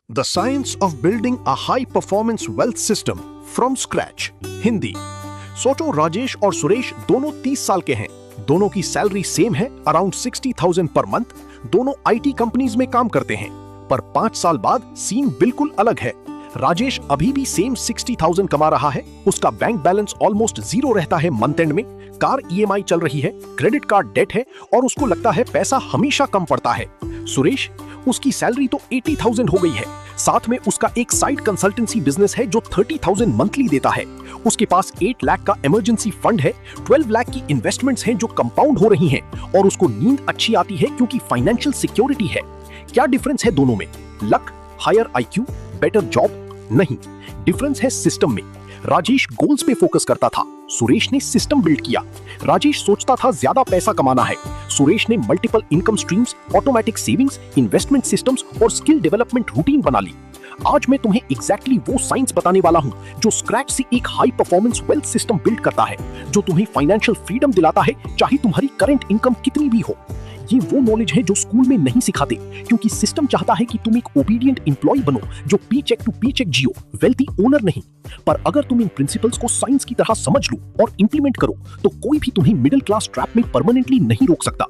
The Science of Building a High Performance Wealth System from Scratch Hindi. सोचो, राजेश और सुरेश दोनों 30 साल के हैं। दोनों की सैलरी सेम है, अराउंड 60,000 पर मंथ। दोनों आईटी कंपनीज में काम करते हैं, पर 5 साल बाद सीन बिल्कुल अलग है। राजेश अभी भी सेम 60,000 कमा रहा है। उसका बैंक बैलेंस ऑलमोस्ट जीरो रहता है मंथ एंड में। कार ईएमआई चल रही है, क्रेडिट कार्ड डेट है और उसको लगता है पैसा हमेशा कम पड़ता है। सुरेश, उसकी सैलरी तो 80,000 हो गई है। साथ में उसका एक साइड कंसल्टेंसी बिजनेस है जो 30,000 मंथली देता है। उसके पास 8 लाख का इमरजेंसी फंड है, 12 लाख की इन्वेस्टमेंट्स हैं जो कंपाउंड हो रही हैं और उसको नींद अच्छी आती है क्योंकि फाइनेंशियल सिक्योरिटी है। क्या डिफरेंस है दोनों में? Luck, higher IQ, better job? नहीं, डिफरेंस है सिस्टम में। राजेश गोल्स पे फोकस करता था, सुरेश ने सिस्टम बिल्ड किया। राजेश सोचता था ज्यादा पैसा कमाना है, सुरेश ने multiple income streams, automatic savings, investment systems और स्किल डेवलपमेंट रूटीन बना ली। आज मैं तुम्हें एग्जैक्टली वो साइंस बताने वाला हूं जो स्क्रैच से एक high performance wealth system build करता है, जो तुम्हें फाइनेंशियल फ्रीडम दिलाता है चाहे तुम्हारी करंट इनकम कितनी भी हो। ये वो नॉलेज है जो स्कूल में नहीं सिखाते, क्योंकि सिस्टम चाहता है कि तुम एक ओबीडिएंट एम्प्लॉय बनो जो paycheck to paycheck जियो, वेल्थी ओनर नहीं। पर अगर तुम इन प्रिंसिपल्स को साइंस की तरह समझ लो और इंप्लीमेंट करो तो कोई भी तुम्हें मिडिल क्लास ट्रैप में परमानेंटली नहीं रोक सकता।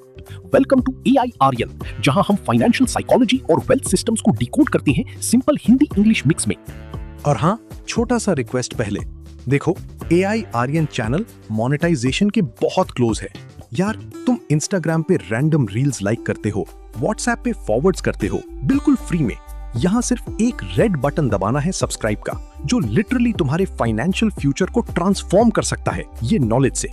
वेलकम टू एआई आर्यन, जहां हम फाइनेंशियल साइकोलॉजी और वेल्थ सिस्टम्स को डिकोड करते हैं सिंपल हिंदी इंग्लिश मिक्स में। और हाँ, छोटा सा रिक्वेस्ट पहले देखो, एआई आर्यन चैनल मोनेटाइजेशन के बहुत क्लोज है। यार, तुम इंस्टाग्राम पे रैंडम रील्स लाइक करते हो, व्हाट्सएप पे फॉरवर्ड्स करते हो बिल्कुल फ्री में। यहाँ सिर्फ एक रेड बटन दबाना है सब्सक्राइब का, जो लिटरली तुम्हारे फाइनेंशियल फ्यूचर को ट्रांसफॉर्म कर सकता है ये नॉलेज से।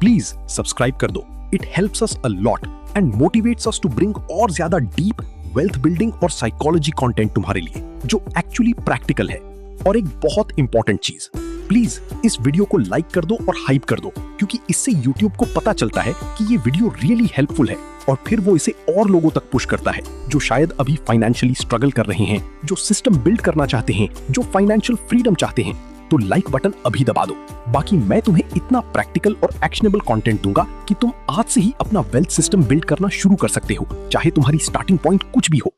प्लीज सब्सक्राइब कर दो, it helps us a lot and motivates us to bring और ज्यादा डीप वेल्थ बिल्डिंग और साइकोलॉजी कंटेंट तुम्हारे लिए जो एक्चुअली प्रैक्टिकल है। और एक बहुत इंपॉर्टेंट चीज, प्लीज इस वीडियो को लाइक कर दो और हाइप कर दो, क्योंकि इससे YouTube को पता चलता है कि ये वीडियो रियली हेल्पफुल है और फिर वो इसे और लोगों तक पुश करता है जो शायद अभी फाइनेंशियली स्ट्रगल कर रहे हैं, जो सिस्टम बिल्ड करना चाहते हैं, जो फाइनेंशियल फ्रीडम चाहते हैं। तो लाइक बटन अभी दबा दो। बाकी मैं तुम्हें इतना प्रैक्टिकल और एक्शनेबल कंटेंट दूंगा कि तुम आज से ही अपना वेल्थ सिस्टम बिल्ड करना शुरू कर सकते हो, चाहे तुम्हारी स्टार्टिंग पॉइंट कुछ भी हो।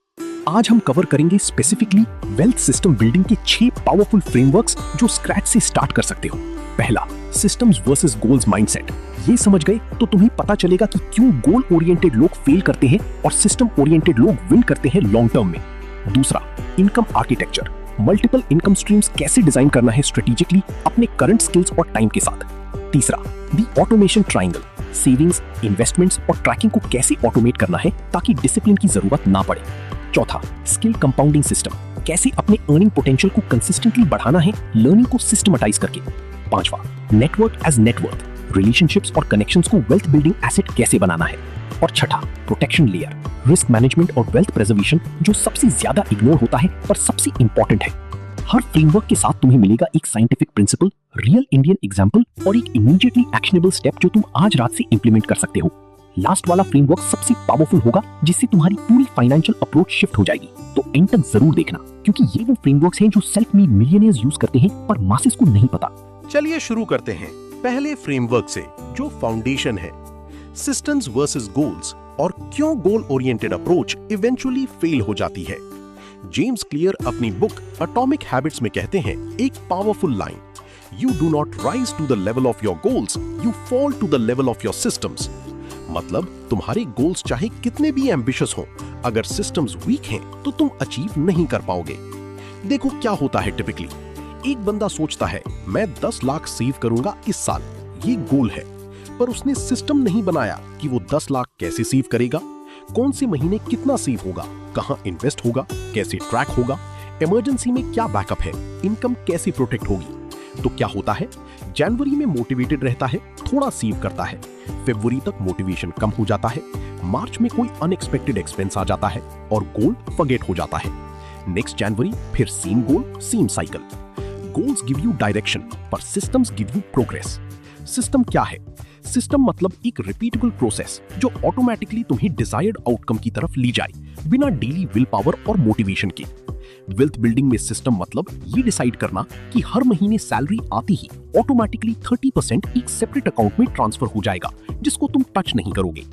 आज हम कवर करेंगे स्पेसिफिकली वेल्थ सिस्टम बिल्डिंग के 6 पावरफुल फ्रेमवर्क्स जो स्क्रैच से स्टार्ट कर सकते हो। पहला, सिस्टम्स वर्सेस गोल्स माइंडसेट। ये समझ गए तो तुम्हें पता चलेगा कि क्यों गोल ओरिएंटेड लोग फेल करते हैं और सिस्टम ओरिएंटेड लोग विन करते हैं लॉन्ग टर्म में। दूसरा, income architecture. Multiple income streams कैसे डिजाइन करना है स्ट्रेटेजिकली अपने करंट स्किल्स और टाइम के साथ। तीसरा, the automation triangle. Savings, investments और ट्रैकिंग को कैसे ऑटोमेट करना है ताकि डिसिप्लिन की जरूरत ना पड़े। चौथा, स्किल कंपाउंडिंग सिस्टम। कैसे अपने अर्निंग पोटेंशियल को कंसिस्टेंटली बढ़ाना है लर्निंग को सिस्टमैटाइज करके। पांचवा, नेटवर्क एज नेटवर्थ। रिलेशनशिप्स और कनेक्शंस को वेल्थ बिल्डिंग एसेट कैसे बनाना है। और छठा, प्रोटेक्शन लेयर। रिस्क मैनेजमेंट और वेल्थ प्रिजर्वेशन, जो सबसे ज्यादा इग्नोर होता है पर सबसे इंपॉर्टेंट है। हर फ्रेमवर्क के साथ तुम्हें मिलेगा एक scientific principle, real Indian example और एक इमीडिएटली एक्शनेबल स्टेप जो तुम आज रात से इंप्लीमेंट कर सकते हो। लास्ट वाला फ्रेमवर्क सबसे पावरफुल होगा, जिससे तुम्हारी पूरी फाइनेंशियल अप्रोच शिफ्ट हो जाएगी। तो एंड तक जरूर देखना, क्योंकि ये वो फ्रेमवर्क्स हैं जो सेल्फ मेड मिलियनेयर्स यूज करते हैं पर मासेस को नहीं पता। चलिए शुरू करते हैं पहले फ्रेमवर्क से, जो फाउंडेशन है, सिस्टम्स वर्सेस गोल्स और क्यों goal oriented approach eventually fail हो जाती है। जेम्स क्लियर अपनी बुक एटॉमिक हैबिट्स में कहते हैं एक powerful line, you do not rise to the level of your goals, you fall to the level of your systems. मतलब तुम्हारे गोल्स चाहे कितने भी एम्बिशियस हों, अगर सिस्टम्स वीक हैं तो तुम अचीव नहीं कर पाओगे। देखो क्या होता है टिपिकली, एक बंदा सोचता है मैं 10 लाख सेव करूंगा इस साल, ये गोल है, पर उसने सिस्टम नहीं बनाया कि वो 10 लाख कैसे सेव करेगा, कौन से महीने कितना सेव होगा, कहां इन्वेस्ट होगा, कैसे ट्रैक होगा, इमरजेंसी में क्या बैकअप है, इनकम कैसे प्रोटेक्ट होगी। तो क्या होता है, जनवरी में मोटिवेटेड रहता है, थोड़ा सेव करता है, फरवरी तक मोटिवेशन कम हो जाता है, मार्च में कोई अनएक्सपेक्टेड एक्सपेंस आ जाता है और गोल फॉरगेट हो जाता है। नेक्स्ट जनवरी फिर same goal, same cycle. Goals give you direction पर systems give you progress. System क्या है? सिस्टम मतलब एक रिपीटेबल प्रोसेस जो ऑटोमेटिकली तुम्हें डिजायर्ड आउटकम की तरफ ले जाए बिना डेली विल पावर और मोटिवेशन के। वेल्थ बिल्डिंग में सिस्टम मतलब ये डिसाइड करना कि हर महीने सैलरी आती ही ऑटोमेटिकली 30% एक सेपरेट अकाउंट में ट्रांसफर हो जाएगा जिसको तुम टच नहीं करोगे।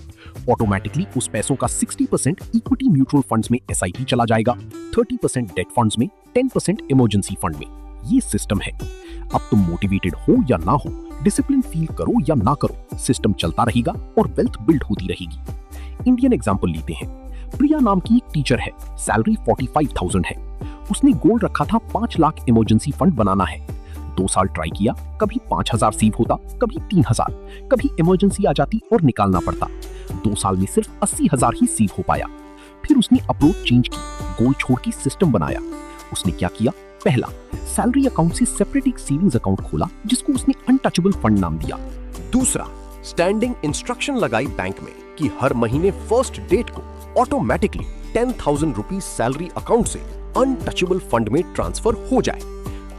ऑटोमेटिकली उस पैसों का 60% इक्विटी म्यूचुअल फंड्स में एसआईपी चला जाएगा, 30% डेट फंड्स में, 10% इमरजेंसी फंड में। ये सिस्टम है। अब तुम मोटिवेटेड हो या ना हो, डिसिप्लिन फील करो या ना करो, सिस्टम चलता रहेगा और वेल्थ बिल्ड होती रहेगी। इंडियन एग्जांपल लेते हैं। प्रिया नाम की एक टीचर है, सैलरी 45,000 है। उसने गोल रखा था 5 लाख इमरजेंसी फंड बनाना है। 2 साल ट्राई किया, कभी 5,000 सेव होता, कभी 3,000, कभी इमरजेंसी आ जाती और निकालना पड़ता। 2 साल में सिर्फ 80,000 ही सेव हो पाया। फिर उसने अप्रोच चेंज की, गोल छोड़ के सिस्टम बनाया। उसने क्या किया? पहला, सैलरी अकाउंट से सेपरेट एक सेविंग्स अकाउंट खोला जिसको उसने अनटचेबल फंड नाम दिया। दूसरा, स्टैंडिंग इंस्ट्रक्शन लगाई बैंक में कि हर महीने फर्स्ट डेट को ऑटोमेटिकली 10,000 रुपीज सैलरी अकाउंट से अनटचेबल फंड में ट्रांसफर हो जाए।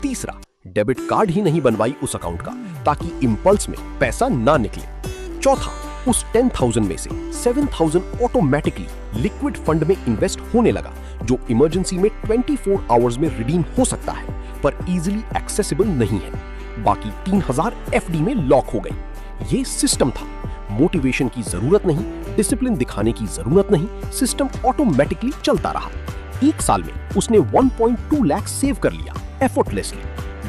तीसरा, डेबिट कार्ड ही नहीं बनवाई उस अकाउंट का ताकि इंपल्स में पैसा ना निकले। चौथा, उस 10,000 में से 7,000 ऑटोमेटिकली लिक्विड फंड में इन्वेस्ट होने लगा जो इमरजेंसी में 24 आवर्स में रिडीम हो सकता है पर इजीली एक्सेसिबल नहीं है। बाकी 3,000 एफडी में लॉक हो गई। ये सिस्टम था। मोटिवेशन की जरूरत नहीं, डिसिप्लिन दिखाने की जरूरत नहीं, सिस्टम ऑटोमेटिकली चलता रहा। 1 साल में उसने 1.2 लाख सेव कर लिया एफर्टलेसली।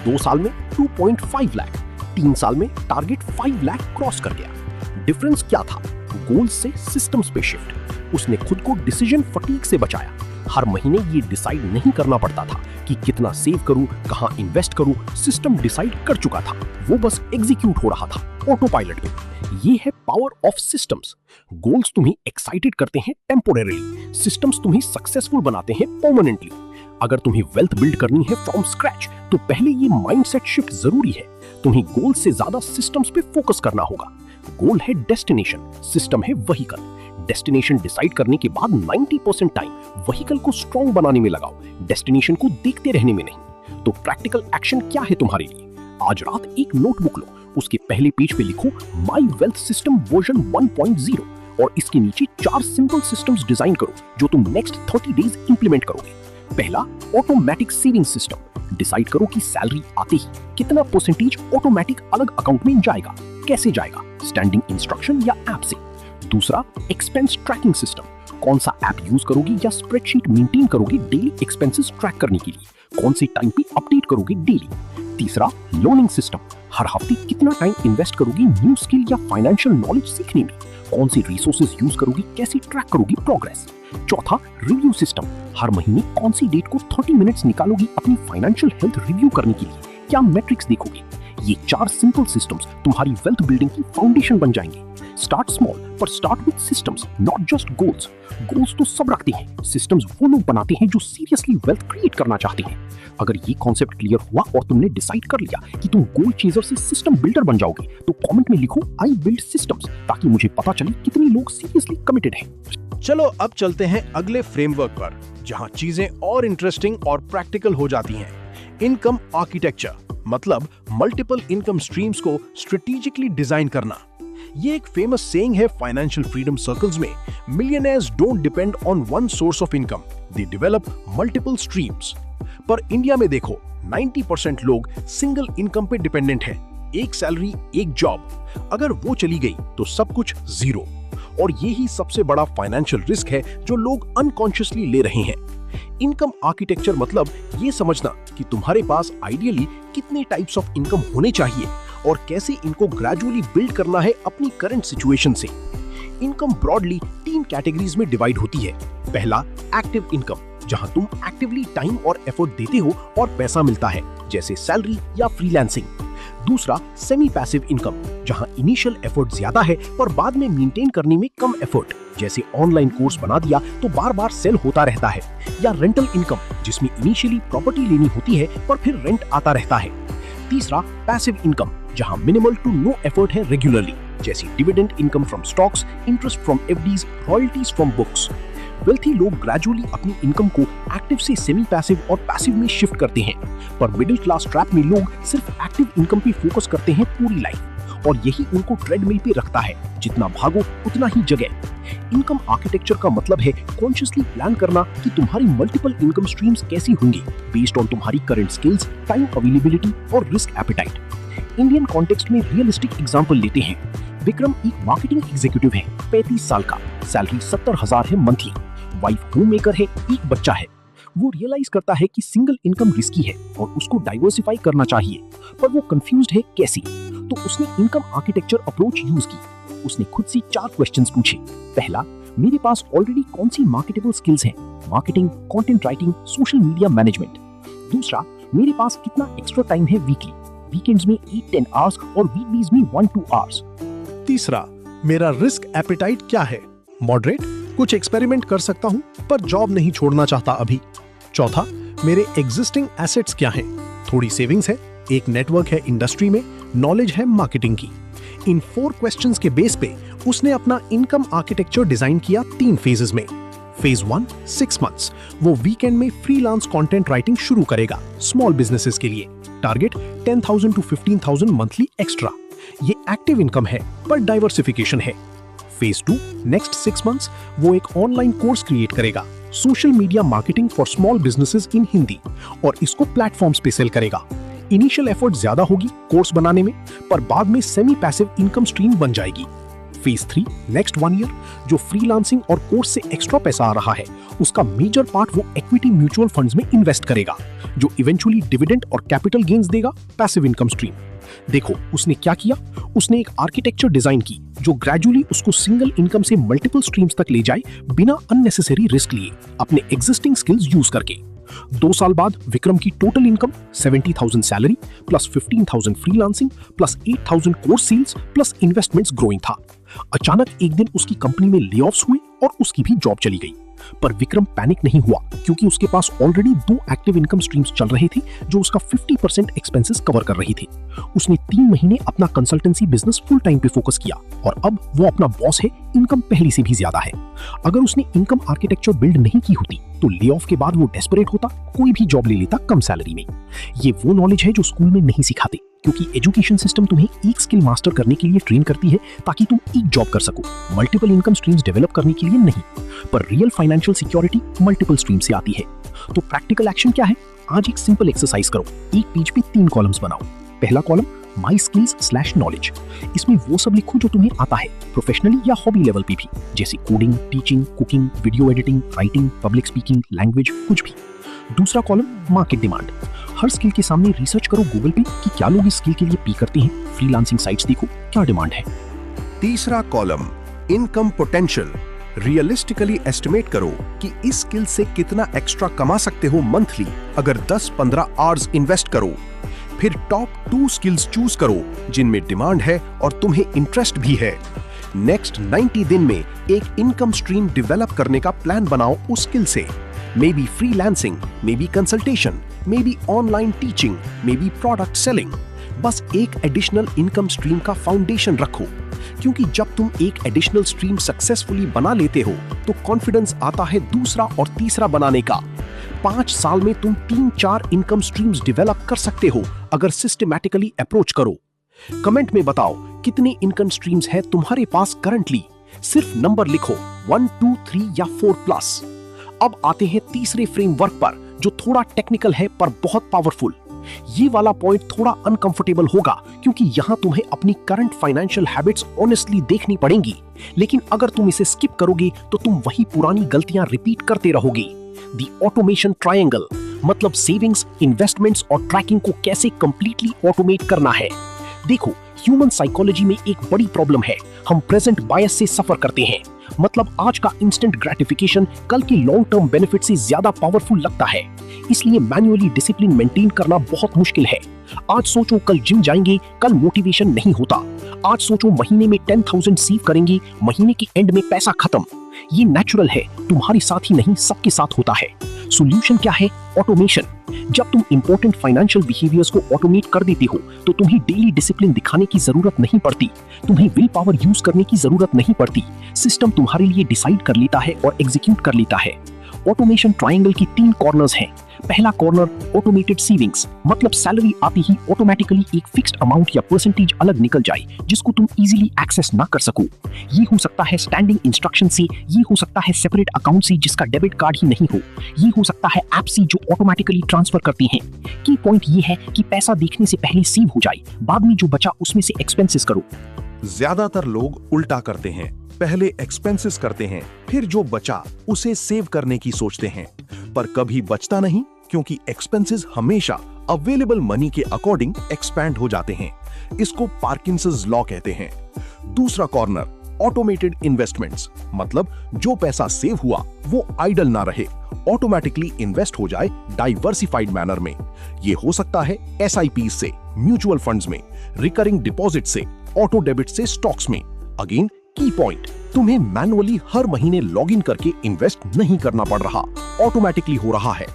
2 साल में 2.5 लाख, 3 साल में टारगेट 5 लाख क्रॉस कर गया। डिफरेंस क्या था? गोल्स से सिस्टम्स पे शिफ्ट। उसने खुद को डिसीजन फटीग से बचाया। हर महीने ये डिसाइड नहीं करना पड़ता था कि कितना सेव करूं, कहां इन्वेस्ट करूं, सिस्टम डिसाइड कर चुका था। वो बस एग्जीक्यूट हो रहा था ऑटो पायलट में। ये है पावर ऑफ सिस्टम्स। गोल्स तुम्हें एक्साइटेड करते हैं टेम्पोरेरीली, सिस्टम्स तुम्हें सक्सेसफुल बनाते हैं परमानेंटली। अगर तुम्हें वेल्थ बिल्ड करनी है फ्रॉम स्क्रैच तो पहले ये माइंडसेट शिफ्ट जरूरी है। तुम्हें गोल से ज्यादा सिस्टम्स पे फोकस करना होगा। गोल है डेस्टिनेशन, सिस्टम है व्हीकल। डेस्टिनेशन डिसाइड करने के बाद 90% टाइम व्हीकल को स्ट्रॉन्ग बनाने में लगाओ, डेस्टिनेशन को देखते रहने में नहीं। तो प्रैक्टिकल एक्शन क्या है तुम्हारे लिए? आज रात एक नोटबुक लो, उसके पहले पेज पे लिखो माई वेल्थ सिस्टम वर्जन 1.0 और इसके नीचे 4 सिंपल सिस्टम्स डिजाइन करो जो तुम नेक्स्ट 30 डेज इंप्लीमेंट करोगे। पहला, ऑटोमेटिक सेविंग सिस्टम। डिसाइड करो कि सैलरी आते ही कितना परसेंटेज ऑटोमेटिक अलग अकाउंट में जाएगा। कैसे जाएगा? स्टैंडिंग इंस्ट्रक्शन या ऐप से। दूसरा, एक्सपेंस ट्रैकिंग सिस्टम। कौन सा ऐप यूज करोगे या स्प्रेडशीट मेंटेन करोगे डेली एक्सपेंसेस ट्रैक करने के लिए? कौन से टाइम पे अपडेट करोगे डेली? तीसरा, लर्निंग सिस्टम। हर हफ्ते कितना टाइम इन्वेस्ट करोगे न्यू स्किल या फाइनेंशियल नॉलेज सीखने में? कौन से रिसोर्सेज यूज करोगी, कैसे ट्रैक करोगी प्रोग्रेस? चौथा, रिव्यू सिस्टम। हर महीने कौन सी डेट को 30 मिनट्स निकालोगी अपनी फाइनेंशियल हेल्थ रिव्यू करने के लिए? क्या मैट्रिक्स देखोगे? ये 4 सिंपल सिस्टम्स तुम्हारी वेल्थ बिल्डिंग की फाउंडेशन बन जाएंगे। स्टार्ट स्मॉल पर start with systems, not just goals. Goals तो सब रखते हैं, सिस्टम्स वो लोग बनाते हैं जो सीरियसली वेल्थ क्रिएट करना चाहते हैं। अगर ये कॉन्सेप्ट क्लियर हुआ और तुमने डिसाइड कर लिया कि तुम गोल चेजर से सिस्टम बिल्डर बन जाओगे तो कमेंट में लिखो आई बिल्ड सिस्टम्स ताकि मुझे पता चले कितने लोग सीरियसली कमिटेड हैं। चलो अब चलते हैं अगले फ्रेमवर्क पर जहां चीजें और इंटरेस्टिंग और प्रैक्टिकल हो जाती हैं। इनकम आर्किटेक्चर मतलब मल्टीपल इनकम स्ट्रीम्स को स्ट्रेटेजिकली डिजाइन करना। ये एक फेमस सेइंग है फाइनेंशियल फ्रीडम सर्कल्स में, millionaires don't depend on one source of income, they develop multiple streams. पर इंडिया में देखो 90% लोग सिंगल इनकम पे डिपेंडेंट हैं। एक सैलरी, एक जॉब, अगर वो चली गई तो सब कुछ जीरो। और यही सबसे बड़ा फाइनेंशियल रिस्क है जो लोग अनकॉन्शियसली ले रहे हैं। इनकम आर्किटेक्चर मतलब ये समझना कि तुम्हारे पास आइडियली कितने टाइप्स ऑफ इनकम होने चाहिए और कैसे इनको ग्रेजुअली बिल्ड करना है अपनी करंट सिचुएशन से। इनकम ब्रॉडली 3 कैटेगरीज में डिवाइड होती है। पहला, एक्टिव इनकम, जहां तुम एक्टिवली टाइम और एफर्ट देते हो और पैसा मिलता है, जैसे सैलरी या फ्रीलांसिंग। दूसरा, सेमी पैसिव इनकम, जहां इनिशियल एफर्ट ज्यादा है पर बाद में मेंटेन करने में कम एफर्ट, जैसे ऑनलाइन कोर्स बना दिया तो बार बार सेल होता रहता है। या रेंटल इनकम, जिसमें इनिशियली प्रॉपर्टी लेनी होती है पर फिर रेंट आता रहता है। तीसरा, पैसिव इनकम, जहां मिनिमल टू नो एफर्ट है रेगुलरली, जैसे dividend income from stocks, interest from FDs, royalties from books. Wealthy लोग ग्रेजुअली अपनी इनकम को एक्टिव से सेमी पैसिव और पैसिव में शिफ्ट करते हैं, पर मिडिल क्लास ट्रैप में लोग सिर्फ एक्टिव इनकम पे फोकस करते हैं पूरी लाइफ और यही उनको ट्रेडमिल पे रखता है, जितना भागो उतना ही जगह। इनकम आर्किटेक्चर का मतलब है कॉन्शियसली प्लान करना कि तुम्हारी मल्टीपल इनकम स्ट्रीम्स कैसी होंगी बेस्ड ऑन तुम्हारी करंट स्किल्स, टाइम अवेलेबिलिटी और रिस्क एपेटाइट। इंडियन कॉन्टेक्स्ट में रियलिस्टिक एग्जांपल लेते हैं। विक्रम एक मार्केटिंग एग्जीक्यूटिव है, 35 साल का, सैलरी 70,000 है मंथली, वाइफ होम मेकर है, एक बच्चा है। वो रियलाइज करता है कि सिंगल इनकम रिस्की है और उसको डाइवर्सिफाई करना चाहिए, पर वो कंफ्यूज्ड है कैसी। तो उसने इनकम आर्किटेक्चर अप्रोच यूज की। उसने खुद से 4 क्वेश्चंस पूछे। पहला, मेरे पास ऑलरेडी कौन सी मार्केटेबल स्किल्स हैं? Marketing, content writing, social media management. दूसरा, मेरे पास कितना एक्स्ट्रा टाइम है वीकली? वीकेंड्स में 8-10 आवर्स और वीकडेज में 1-2 आवर्स। तीसरा, मेरा रिस्क एपेटाइट क्या है? मॉडरेट, कुछ एक्सपेरिमेंट कर सकता हूं पर जॉब नहीं छोड़ना चाहता अभी। चौथा, मेरे एग्जिस्टिंग एसेट्स क्या हैं? थोड़ी सेविंग्स है, एक नेटवर्क है इंडस्ट्री में, नॉलेज है मार्केटिंग की। इन 4 क्वेश्चंस के बेस पे उसने अपना इनकम आर्किटेक्चर डिजाइन किया 3 फेजेस में। फेज 1 6 मंथ्स, वो वीकेंड में फ्रीलांस कंटेंट राइटिंग शुरू करेगा स्मॉल बिजनेसेस के लिए। Target 10,000 to 15,000 monthly extra. ये एक्टिव इनकम है पर डाइवर्सिफिकेशन है। फेज 2 नेक्स्ट 6 मंथ्स, वो एक ऑनलाइन कोर्स क्रिएट करेगा, social media marketing for small businesses इन हिंदी, और इसको प्लेटफॉर्म्स पे सेल करेगा। इनिशियल एफर्ट ज्यादा होगी कोर्स बनाने में, पर बाद में सेमी पैसिव इनकम स्ट्रीम बन जाएगी। फेज 3 नेक्स्ट 1 ईयर, जो फ्रीलांसिंग और कोर्स से एक्स्ट्रा पैसा आ रहा है उसका मेजर पार्ट वो इक्विटी म्यूचुअल फंड्स में इन्वेस्ट करेगा, जो इवेंचुअली डिविडेंड और कैपिटल गेन्स देगा, पैसिव इनकम स्ट्रीम। देखो उसने क्या किया, उसने एक आर्किटेक्चर डिजाइन की जो ग्रेजुअली उसको सिंगल इनकम से मल्टीपल स्ट्रीम्स तक ले जाए बिना अननेसेसरी रिस्क लिए, अपने एग्जिस्टिंग स्किल्स यूज करके। 2 साल बाद विक्रम की total income 70,000 salary plus 15,000 freelancing plus 8,000 course sales plus investments growing था। अचानक एक दिन उसकी कंपनी में लेऑफ्स हुए और उसकी भी जॉब चली गई। पर विक्रम पैनिक नहीं हुआ, क्योंकि उसके पास ऑलरेडी 2 एक्टिव इनकम स्ट्रीम्स चल रहे थे जो उसका 50% एक्सपेंसेस कवर कर रही थी। उसने 3 महीने अपना कंसल्टेंसी बिजनेस फुल टाइम पे फोकस किया और अब वो अपना बॉस है, इनकम पहले से भी ज्यादा है। अगर उसने इनकम आर्किटेक्चर बिल्ड नहीं की होती तो ले ऑफ के बाद वो डेस्परेट होता, कोई भी जॉब ले लेता कम सैलरी में। ये वो नॉलेज है जो स्कूल में नहीं सिखाते, क्योंकि एजुकेशन सिस्टम तुम्हें एक स्किल मास्टर करने के लिए ट्रेन करती है ताकि तुम एक जॉब कर सको, मल्टीपल इनकम स्ट्रीम्स डेवलप करने के लिए नहीं। पर real financial security multiple stream से आती है। तो प्रैक्टिकल एक्शन क्या है? आज एक सिंपल एक्सरसाइज करो। एक पेज पे 3 कॉलम्स बनाओ। पहला कॉलम माई स्किल्स/नॉलेज। इसमें वो सब लिखो जो तुम्हें आता है, प्रोफेशनली या हॉबी लेवल पे भी, जैसे coding, teaching, cooking, video editing, writing, public speaking, language, कुछ भी। दूसरा कॉलम मार्केट डिमांड। हर स्किल के सामने रिसर्च करो गूगल पे कि क्या लोग इस स्किल के लिए पे करते हैं, फ्रीलांसिंग साइट्स देखो क्या डिमांड है। तीसरा column income potential. Realistically estimate करो कि इस स्किल से कितना एक्स्ट्रा कमा सकते हो मंथली अगर 10-15 आवर्स इन्वेस्ट करो। फिर टॉप 2 स्किल्स चूज करो जिनमें डिमांड है और तुम्हें इंटरेस्ट भी है। नेक्स्ट 90 दिन में एक इनकम स्ट्रीम डेवलप करने का प्लान बनाओ उस स्किल से। May be freelancing, may be consultation, may be online teaching, may be product selling. बस एक एडिशनल इनकम स्ट्रीम का फाउंडेशन रखो, क्योंकि जब तुम एक एडिशनल स्ट्रीम सक्सेसफुली बना लेते हो तो कॉन्फिडेंस आता है दूसरा और तीसरा बनाने का। 5 साल में तुम 3-4 इनकम स्ट्रीम्स डेवलप कर सकते हो अगर सिस्टमैटिकली अप्रोच करो। कमेंट में बताओ कितनी इनकम स्ट्रीम्स है तुम्हारे पास करंटली। सिर्फ नंबर लिखो 1, 2, 3 या 4+। अब आते हैं तीसरे फ्रेमवर्क पर जो थोड़ा टेक्निकल है पर बहुत पावरफुल। ये वाला पॉइंट थोड़ा अनकंफर्टेबल होगा क्योंकि यहाँ तुम्हें अपनी करंट फाइनेंशियल हैबिट्स ऑनेस्टली देखनी पड़ेंगी, लेकिन अगर तुम इसे स्किप करोगे तो तुम वही पुरानी गलतियां रिपीट करते रहोगे। द ऑटोमेशन ट्रायंगल, मतलब सेविंग्स, इन्वेस्टमेंट्स और ट्रैकिंग को कैसे कंप्लीटली ऑटोमेट करना है। देखो, ह्यूमन साइकोलॉजी में एक बड़ी प्रॉब्लम है, हम प्रेजेंट बायस से सफर करते हैं। मतलब आज का इंस्टेंट ग्रेटिफिकेशन कल के लॉन्ग टर्म बेनिफिट से ज्यादा पावरफुल लगता है, इसलिए मैन्युअली डिसिप्लिन मेंटेन करना बहुत मुश्किल है। आज सोचो कल जिम जाएंगे, कल मोटिवेशन नहीं होता। आज सोचो महीने में 10,000 सेव करेंगे, महीने के एंड में पैसा खत्म। ये नेचुरल है, तुम्हारे साथ ही नहीं सबके साथ होता है। सॉल्यूशन क्या है? ऑटोमेशन। जब तुम इंपॉर्टेंट फाइनेंशियल बिहेवियर्स को ऑटोमेट कर देते हो तो तुम्हें डेली डिसिप्लिन दिखाने की जरूरत नहीं पड़ती, तुम्हें विल पावर यूज करने की जरूरत नहीं पड़ती। सिस्टम तुम्हारे लिए डिसाइड कर लेता है और एग्जीक्यूट कर लेता है। ऑटोमेशन ट्रायंगल की 3 कॉर्नर्स हैं, पहला कॉर्नर ऑटोमेटेड सेविंग्स, मतलब सैलरी आती ही ऑटोमेटिकली एक फिक्स्ड अमाउंट या परसेंटेज अलग निकल जाए जिसको तुम इजीली एक्सेस ना कर सको। ये हो सकता है स्टैंडिंग इंस्ट्रक्शन से, ये हो सकता है सेपरेट अकाउंट से जिसका डेबिट कार्ड ही नहीं हो, ये हो सकता है ऐप से जो ऑटोमेटिकली ट्रांसफर करती हैं। की पॉइंट ये है कि पैसा देखने से पहले सेव हो जाए, बाद में जो बचा उसमें से एक्सपेंसेस करो। ज्यादातर लोग उल्टा करते हैं, पहले एक्सपेंसेस करते हैं, फिर जो बचा उसे सेव करने की सोचते हैं, पर कभी बचता नहीं क्योंकि एक्सपेंसेस हमेशा अवेलेबल मनी के अकॉर्डिंग एक्सपैंड हो जाते हैं। इसको पार्किंसंस लॉ कहते हैं। दूसरा कॉर्नर ऑटोमेटेड इन्वेस्टमेंट्स, मतलब जो पैसा सेव हुआ वो आइडल ना रहे, ऑटोमेटिकली इन्वेस्ट हो जाए डाइवर्सिफाइड मैनर में। ये हो सकता है SIP से, म्यूचुअल फंड्स में, रिकरिंग डिपॉजिट से, ऑटो डेबिट से स्टॉक्स में। अगेन की पॉइंट, तुम्हें मैनुअली हर महीने लॉगिन करके इन्वेस्ट नहीं करना पड़ रहा, ऑटोमेटिकली हो रहा है।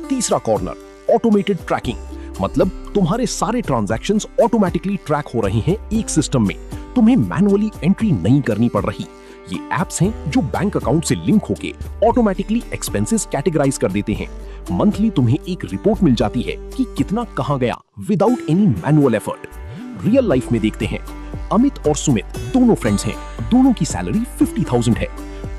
तीसरा कॉर्नर ऑटोमेटेड ट्रैकिंग, मतलब तुम्हारे सारे ट्रांजैक्शंस ऑटोमेटिकली ट्रैक हो रहे हैं एक सिस्टम में, तुम्हें मैनुअली एंट्री नहीं करनी पड़ रही। ये एप्स हैं जो बैंक अकाउंट से लिंक होके ऑटोमेटिकली एक्सपेंसेस कैटेगराइज कर देते हैं। मंथली तुम्हें एक रिपोर्ट मिल जाती है कि कितना कहां गया, without any manual effort. Real life में देखते हैं, अमित और सुमित दोनों फ्रेंड्स हैं, दोनों की सैलरी 50,000 है।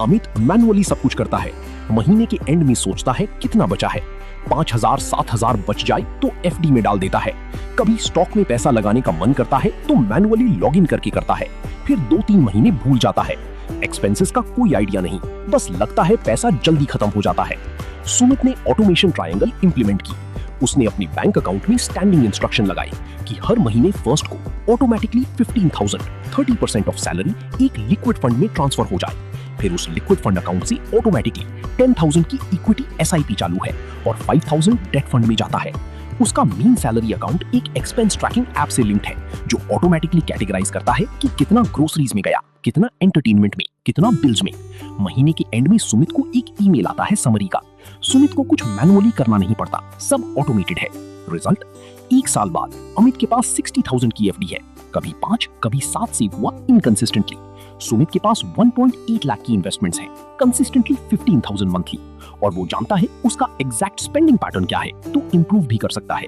अमित मैनुअली सब कुछ करता है, महीने के एंड में सोचता है कितना बचा है, 5,000 7,000 बच जाए तो FD में डाल देता है। कभी स्टॉक में पैसा लगाने का मन करता है तो मैनुअली लॉगिन करके करता है, फिर 2-3 महीने भूल जाता है। एक्सपेंसेस का कोई आइडिया नहीं, बस लगता है पैसा जल्दी खत्म हो जाता है। सुमित ने ऑटोमेशन ट्रायंगल इंप्लीमेंट की। उसने अपनी बैंक अकाउंट में स्टैंडिंग इंस्ट्रक्शन लगाई कि हर महीने फर्स्ट को ऑटोमेटिकली 15,000 30% ऑफ सैलरी एक लिक्विड फंड में ट्रांसफर हो जाए। फिर उस लिक्विड फंड अकाउंट से ऑटोमेटिकली 10,000 की इक्विटी SIP चालू है और 5,000 डेट फंड में जाता है। उसका मेन सैलरी अकाउंट एक एक्सपेंस ट्रैकिंग ऐप से लिंक्ड है जो ऑटोमेटिकली कैटेगराइज करता है कि कितना ग्रोसरीज में गया, कितना एंटरटेनमेंट में, कितना बिल्स में। महीने के एंड में सुमित को एक ईमेल आता है समरी का। सुमित को कुछ मैनुअली करना नहीं पड़ता, सब ऑटोमेटेड है। रिजल्ट, 1 साल बाद अमित के पास 60,000 की FD है, कभी 5 कभी 7 सेव हुआ इनकंसिस्टेंटली। सुमित के पास 1.8 लाख की इन्वेस्टमेंट्स हैं, कंसिस्टेंटली 15,000 मंथली, और वो जानता है उसका एग्जैक्ट स्पेंडिंग पैटर्न क्या है तो इंप्रूव भी कर सकता है।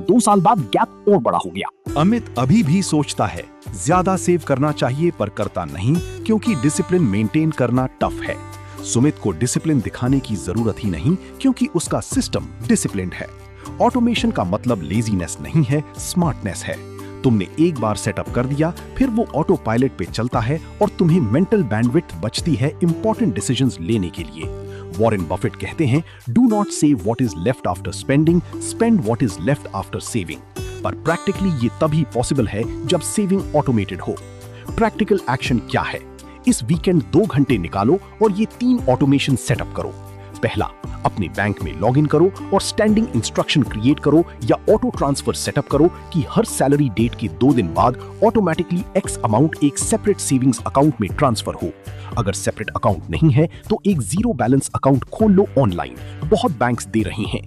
2 साल बाद गैप और बड़ा हो गया। अमित अभी भी सोचता है ज्यादा सेव करना चाहिए पर करता नहीं क्योंकि डिसिप्लिन मेंटेन करना टफ है। सुमित को डिसिप्लिन दिखाने की जरूरत ही नहीं क्योंकि उसका सिस्टम डिसिप्लिन्ड है। ऑटोमेशन का मतलब लेजीनेस नहीं है, स्मार्टनेस है। तुमने एक बार सेटअप कर दिया, फिर वो ऑटो पायलट पे चलता है और तुम्हें मेंटल बैंडविड्थ बचती है इंपॉर्टेंट डिसीजंस लेने के लिए। वॉरेन बफेट कहते हैं, do not save what is left after spending, spend what is left after saving. पर प्रैक्टिकली ये तभी पॉसिबल है जब सेविंग ऑटोमेटेड हो। प्रैक्टिकल एक्शन क्या है? इस वीकेंड 2 घंटे निकालो और ये 3 ऑटोमेशन सेटअप करो। पहला, अपने बैंक में लॉगिन करो और स्टैंडिंग इंस्ट्रक्शन क्रिएट करो या ऑटो ट्रांसफर सेटअप करो कि हर सैलरी डेट के 2 दिन बाद ऑटोमेटिकली X अमाउंट एक सेपरेट सेविंग्स अकाउंट में ट्रांसफर हो। अगर सेपरेट अकाउंट नहीं है तो एक जीरो बैलेंस अकाउंट खोल लो ऑनलाइन, बहुत बैंक्स दे रहे हैं।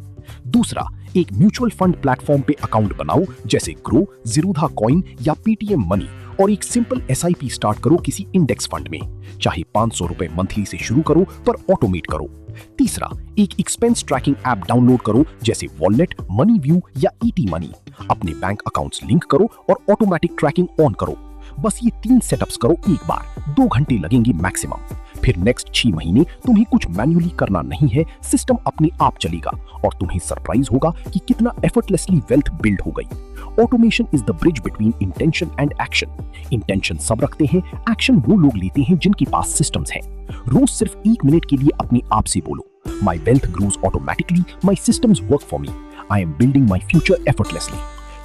दूसरा, एक म्यूचुअल फंड प्लेटफॉर्म पे अकाउंट बनाओ जैसे ग्रो, ज़ीरोधा कॉइन या PTM मनी, और एक सिंपल SIP स्टार्ट करो किसी इंडेक्स फंड में। चाहे 500 रुपए मंथली से शुरू करो पर ऑटोमेट करो। तीसरा, एक एक्सपेंस ट्रैकिंग ऐप डाउनलोड करो जैसे वॉलेट, मनी व्यू या ET मनी। अपने बैंक अकाउंट्स लिंक करो और ऑटोमेटिक ट्रैकिंग ऑन करो। बस ये 3 सेटअप्स करो एक बार, 2 घंटे लगेंगे मैक्सिमम। फिर नेक्स्ट 6 महीने तुम्हें कुछ मैन्युअली करना नहीं है, सिस्टम अपने आप चलेगा और तुम्हें सरप्राइज होगा कि कितना एफर्टलेसली वेल्थ बिल्ड हो गई। Automation is the bridge between intention and action. Intention सब रखते हैं, एक्शन वो लोग लेते हैं जिनके पास सिस्टम्स हैं। रोज सिर्फ 1 मिनट के लिए अपने आप से बोलो, माई wealth grows automatically, my systems work for me, I am building my future effortlessly.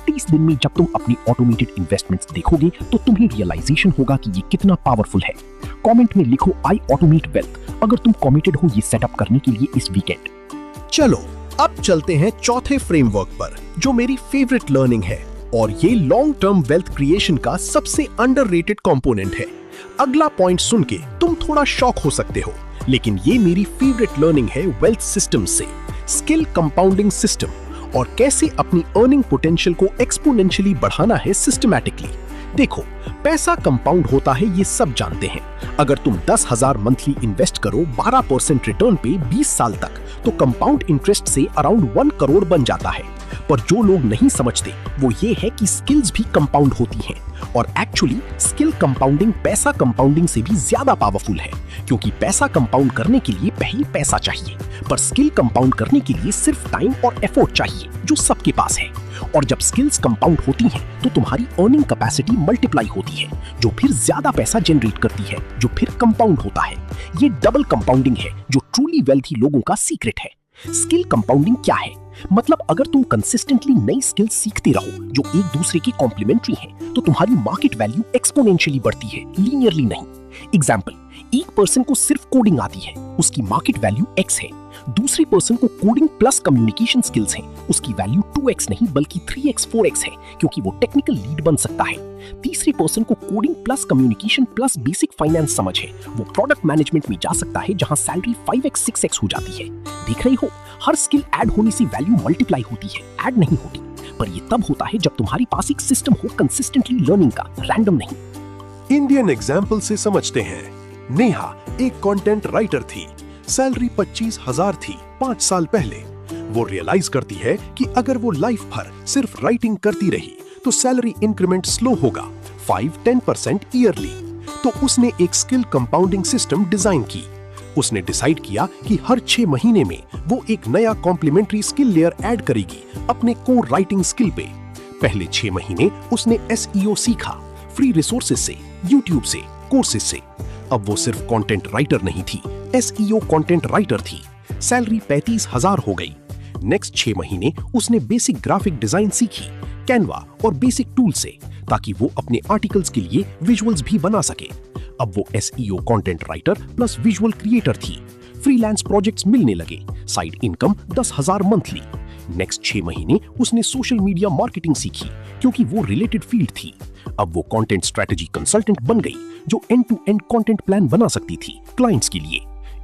30 दिन में जब तुम अपनी ऑटोमेटेड इन्वेस्टमेंट्स देखोगे तो तुम्हें रियलाइजेशन होगा कि ये कितना पावरफुल है। कमेंट में लिखो आई ऑटोमेट वेल्थ अगर तुम कमिटेड हो ये सेटअप करने के लिए इस वीकेंड। चलो अब चलते हैं चौथे फ्रेमवर्क पर, जो मेरी फेवरेट लर्निंग है और ये लॉन्ग टर्म वेल्थ क्रिएशन का सबसे अंडररेटेड कंपोनेंट है। अगला पॉइंट सुन के तुम थोड़ा शॉक हो सकते हो, लेकिन ये मेरी फेवरेट लर्निंग है वेल्थ सिस्टम से, स्किल कंपाउंडिंग सिस्टम, और कैसे अपनी अर्निंग पोटेंशियल को एक्सपोनेंशियली बढ़ाना है सिस्टमैटिकली। देखो, पैसा कंपाउंड होता है ये सब जानते हैं। अगर तुम 10,000 मंथली इन्वेस्ट करो 12% रिटर्न पे 20 साल तक, तो कंपाउंड इंटरेस्ट से अराउंड 1 करोड़ बन जाता है। पर जो लोग नहीं समझते वो ये है कि स्किल्स भी कंपाउंड होती हैं और एक्चुअली स्किल कंपाउंडिंग पैसा कंपाउंडिंग से भी ज्यादा पावरफुल है, क्योंकि पैसा कंपाउंड करने के लिए पहले पैसा चाहिए, पर स्किल कंपाउंड करने के लिए सिर्फ टाइम और एफर्ट चाहिए जो सबके पास है। और जब स्किल्स कंपाउंड होती हैं तो तुम्हारी अर्निंग कैपेसिटी मल्टीप्लाई होती है, जो फिर ज्यादा पैसा जनरेट करती है, जो फिर कंपाउंड होता है। ये डबल कंपाउंडिंग है जो ट्रूली वेल्थी लोगों का सीक्रेट है। स्किल कंपाउंडिंग क्या है? मतलब अगर तुम कंसिस्टेंटली नई स्किल्स सीखते रहो जो एक दूसरे की कॉम्प्लीमेंट्री हैं, तो तुम्हारी मार्केट वैल्यू एक्सपोनेंशियली बढ़ती है, लीनियरली नहीं। एग्जाम्पल, एक पर्सन को सिर्फ कोडिंग आती है, उसकी मार्केट वैल्यू X है। दूसरी पर्सन को कोडिंग प्लस कम्युनिकेशन स्किल्स हैं, उसकी वैल्यू 2x नहीं बल्कि 3x 4x है, क्योंकि वो टेक्निकल लीड बन सकता है। तीसरी पर्सन को coding plus communication plus basic finance समझ है, वो प्रोडक्ट मैनेजमेंट में जा सकता है जहां सैलरी 5x 6x हो जाती है। देख रही हो, हर स्किल ऐड होने से वैल्यू मल्टीप्लाई होती है, ऐड नहीं होती। पर ये तब होता है जब तुम्हारे पास एक सिस्टम हो कंसिस्टेंटली लर्निंग का, रैंडम नहीं। इंडियन एग्जाम्पल से समझते हैं। नेहा एक कंटेंट राइटर थी, सैलरी 25,000 थी 5 साल पहले। वो रियलाइज करती है कि अगर वो लाइफ भर सिर्फ राइटिंग करती रही तो सैलरी इंक्रीमेंट स्लो होगा, 5-10% ईयरली। तो उसने एक स्किल कंपाउंडिंग सिस्टम डिजाइन की। उसने डिसाइड किया कि हर 6 महीने में वो एक नया कॉम्प्लीमेंट्री स्किल लेयर ऐड करेगी अपने कोर राइटिंग स्किल पे। पहले 6 महीने उसने SEO सीखा, फ्री रिसोर्सेज से, यूट्यूब से, कोर्सेज से। अब वो सिर्फ कंटेंट राइटर नहीं थी, SEO कंटेंट राइटर थी। सैलरी 35,000 हो गई। नेक्स्ट 6 महीने उसने बेसिक ग्राफिक डिजाइन सीखी, कैनवा और बेसिक टूल से, ताकि वो अपने आर्टिकल्स के लिए विजुअल्स भी बना सके। अब वो SEO content writer plus visual creator थी। फ्रीलांस प्रोजेक्ट्स मिलने लगे, साइड इनकम 10,000 मंथली। नेक्स्ट 6 महीने उसने सोशल मीडिया मार्केटिंग सीखी, क्योंकि वो रिलेटेड फील्ड थी। अब वो कंटेंट स्ट्रेटजी कंसल्टेंट बन गई, जो end to end content plan बना सकती थी क्लाइंट्स के लिए।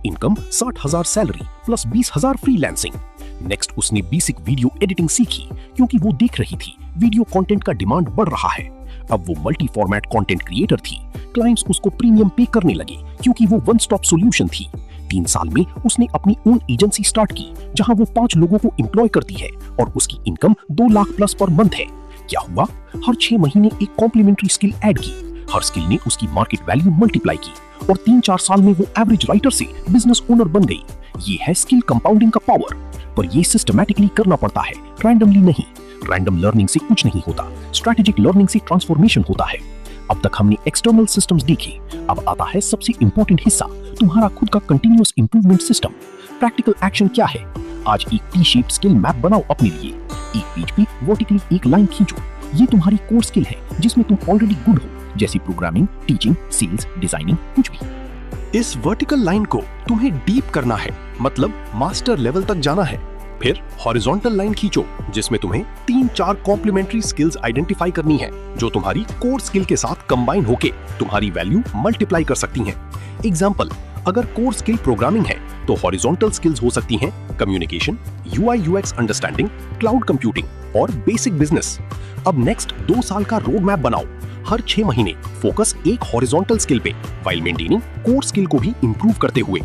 Income 60,000 salary plus 20,000 freelancing. Next उसने बेसिक वीडियो एडिटिंग सीखी, क्योंकि वो देख रही थी वीडियो कंटेंट का डिमांड बढ़ रहा है। अब वो मल्टी फॉर्मेट कंटेंट क्रिएटर थी। क्लाइंट्स उसको प्रीमियम पे करने लगे, क्योंकि वो वन स्टॉप सॉल्यूशन थी। 3 साल में उसने अपनी ओन एजेंसी स्टार्ट की, जहां वो 5 लोगों को एम्प्लॉय करती है और उसकी income 2 lakh plus per month है। क्या हुआ? हर 6 महीने एक कॉम्प्लीमेंट्री स्किल ऐड की। हर स्किल ने उसकी मार्केट वैल्यू मल्टीप्लाई की और 3-4 साल में वो एवरेज राइटर से बिजनेस ओनर बन गई। ये है स्किल कंपाउंडिंग का पावर। पर ये सिस्टमैटिकली करना पड़ता है, रैंडमली नहीं। रैंडम लर्निंग से कुछ नहीं होता, स्ट्रेटेजिक लर्निंग से ट्रांसफॉर्मेशन होता है। अब तक हमने एक्सटर्नल सिस्टम्स देखे, अब आता है सबसे इंपॉर्टेंट हिस्सा, तुम्हारा खुद का continuous improvement system. Practical action क्या है? आज एक टी-शेप्ड स्किल मैप बनाओ अपने लिए। एक पेज पे वर्टिकली एक लाइन खींचो। ये तुम्हारी कोर स्किल है जिसमें तुम ऑलरेडी गुड हो, जैसे प्रोग्रामिंग, टीचिंग, सेल्स, डिजाइनिंग, कुछ भी। इस वर्टिकल लाइन को तुम्हें डीप करना है, मतलब मास्टर लेवल तक जाना है। फिर हॉरिजॉन्टल लाइन खींचो, जिसमें तुम्हें 3-4 कॉम्प्लीमेंट्री स्किल्स आइडेंटिफाई करनी है, जो तुम्हारी कोर स्किल के साथ कंबाइन होके तुम्हारी वैल्यू मल्टीप्लाई कर सकती हैं। एग्जाम्पल, अगर कोर स्किल प्रोग्रामिंग है तो हॉरिजॉन्टल स्किल्स हो सकती हैं communication, UI UX understanding, cloud computing और बेसिक बिजनेस। अब नेक्स्ट 2 साल का रोड मैप बनाओ। हर 6 महीने फोकस एक हॉरिजॉन्टल स्किल पे, व्हाइल मेंटेनिंग कोर स्किल को भी इंप्रूव करते हुए।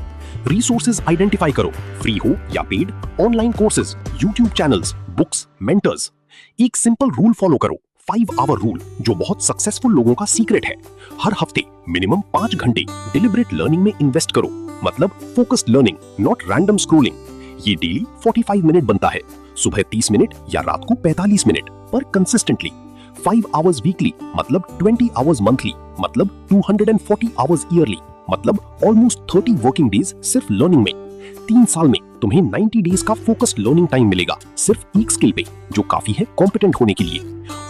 रिसोर्सेज आइडेंटिफाई करो, फ्री हो या paid, online courses, YouTube channels, books, mentors. एक सिंपल रूल फॉलो करो, 5 आवर रूल, जो बहुत सक्सेसफुल लोगों का सीक्रेट है। हर हफ्ते मिनिमम 5 घंटे डिलिबरेट लर्निंग में इन्वेस्ट करो, मतलब focused learning, not random scrolling. ये डेली 45 मिनट बनता है, सुबह 30 मिनट या रात को 45 मिनट, पर कंसिस्टेंटली। 5 आवर्स वीकली मतलब 20 आवर्स मंथली, मतलब 240 आवर्स ईयरली, मतलब ऑलमोस्ट 30 वर्किंग डेज सिर्फ लर्निंग में। 3 साल में तुम्हें 90 डेज का फोकस्ड लर्निंग टाइम मिलेगा, सिर्फ एक स्किल पे, जो काफी है कॉम्पिटेंट होने के लिए।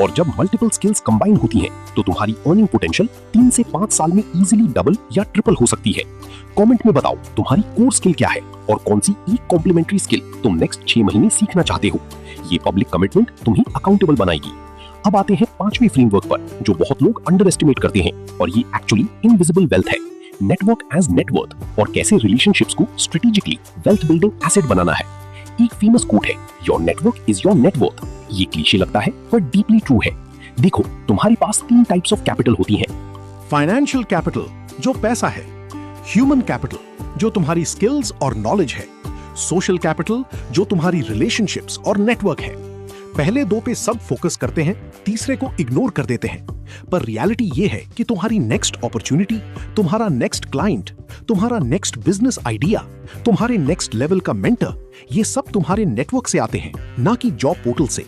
और जब मल्टीपल स्किल्स कंबाइन होती हैं, तो तुम्हारी अर्निंग पोटेंशियल 3 से 5 साल में इजीली डबल या ट्रिपल हो सकती है। कमेंट में बताओ तुम्हारी कोर स्किल क्या है और कौन सी एक कॉम्प्लीमेंट्री स्किल तुम नेक्स्ट 6 महीने सीखना चाहते हो। ये पब्लिक कमिटमेंट तुम्हें अकाउंटेबल बनाएगी। अब आते हैं 5वें फ्रेमवर्क पर, जो बहुत लोग अंडर एस्टिमेट करते हैं, और ये एक्चुअली इनविजिबल वेल्थ है। नेटवर्क एज नेटवर्थ, और कैसे रिलेशनशिप्स को स्ट्रेटेजिकली वेल्थ बिल्डिंग एसेट बनाना है। एक फेमस कोट है, your network is your net worth. ये क्लीशे लगता है पर डीपली ट्रू है। देखो, तुम्हारे पास 3 टाइप्स ऑफ कैपिटल होती हैं। फाइनेंशियल कैपिटल, जो पैसा है। ह्यूमन कैपिटल, जो तुम्हारी स्किल्स और नॉलेज है। सोशल कैपिटल, जो तुम्हारी रिलेशनशिप्स और नेटवर्क है। पहले दो पे सब फोकस करते हैं, तीसरे को इग्नोर कर देते हैं। पर रियलिटी ये है कि तुम्हारी नेक्स्ट अपॉर्चुनिटी, तुम्हारा नेक्स्ट क्लाइंट, तुम्हारा नेक्स्ट बिजनेस आइडिया, तुम्हारे नेक्स्ट लेवल का मेंटर, ये सब तुम्हारे नेटवर्क से आते हैं, ना कि जॉब पोर्टल से।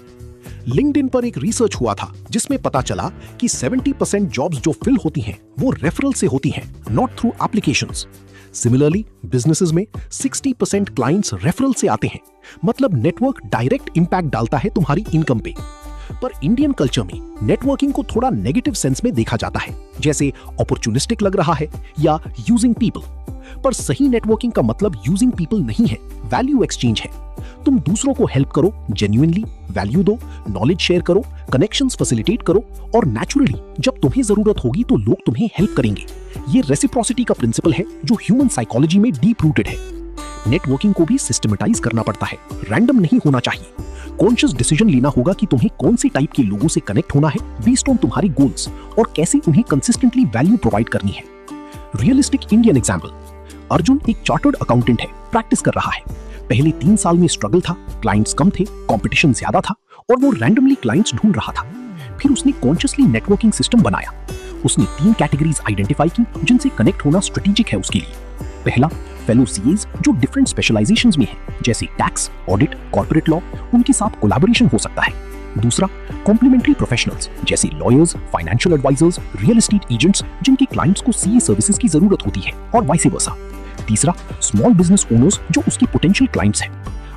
लिंक्डइन पर एक रिसर्च हुआ था जिसमें पता चला कि 70% जॉब्स जो फिल होती हैं वो रेफरल से होती हैं, not through applications. Similarly businesses में 60% क्लाइंट्स रेफरल से आते हैं, मतलब नेटवर्क डायरेक्ट इंपैक्ट डालता है तुम्हारी इनकम पे। पर इंडियन कल्चर में नेटवर्किंग को थोड़ा नेगेटिव सेंस में देखा जाता है, जैसे अपॉर्चुनिस्टिक लग रहा है या यूजिंग पीपल। पर सही नेटवर्किंग का मतलब यूजिंग पीपल नहीं है, वैल्यू एक्सचेंज है। तुम दूसरों को हेल्प करो, जेन्युइनली वैल्यू दो, नॉलेज शेयर करो, कनेक्शंस फैसिलिटेट करो, और नेचुरली जब तुम्हें जरूरत होगी तो लोग तुम्हें हेल्प करेंगे। ये रेसिप्रोसिटी का प्रिंसिपल है जो ह्यूमन साइकोलॉजी में डीप रूटेड है। नेटवर्किंग को भी सिस्टमेटाइज करना पड़ता है, रैंडम नहीं होना चाहिए। कॉन्शियस डिसीजन लेना होगा कि तुम्हें कौन सी टाइप के लोगों से कनेक्ट होना है बेस्ड ऑन तुम्हारी गोल्स, और कैसे उन्हें कंसिस्टेंटली वैल्यू प्रोवाइड करनी है। रियलिस्टिक इंडियन एग्जाम्पल, अर्जुन एक चार्टर्ड अकाउंटेंट है, प्रैक्टिस कर रहा है। पहले 3 साल में स्ट्रगल था, क्लाइंट्स कम थे, कंपटीशन ज्यादा था, और वो रैंडमली क्लाइंट्स ढूंढ रहा था। फिर उसने कॉन्शियसली नेटवर्किंग सिस्टम बनाया। उसने 3 कैटेगरीज आइडेंटिफाई की जिनसे कनेक्ट होना स्ट्रेटेजिक है उसके लिए। पहला, फेलो सीएस जो डिफरेंट स्पेशलाइजेशंस में हैं, जैसे टैक्स, ऑडिट, कॉर्पोरेट लॉ, उनके साथ कोलैबोरेशन हो सकता है। दूसरा, कॉम्प्लीमेंट्री प्रोफेशनल्स जैसे lawyers, financial advisers, real estate agents जिनके क्लाइंट्स को सीए सर्विसेज की जरूरत होती है, और वाइस वर्सा। तीसरा, स्मॉल बिजनेस ओनर्स जो उसके पोटेंशियल क्लाइंट्स हैं।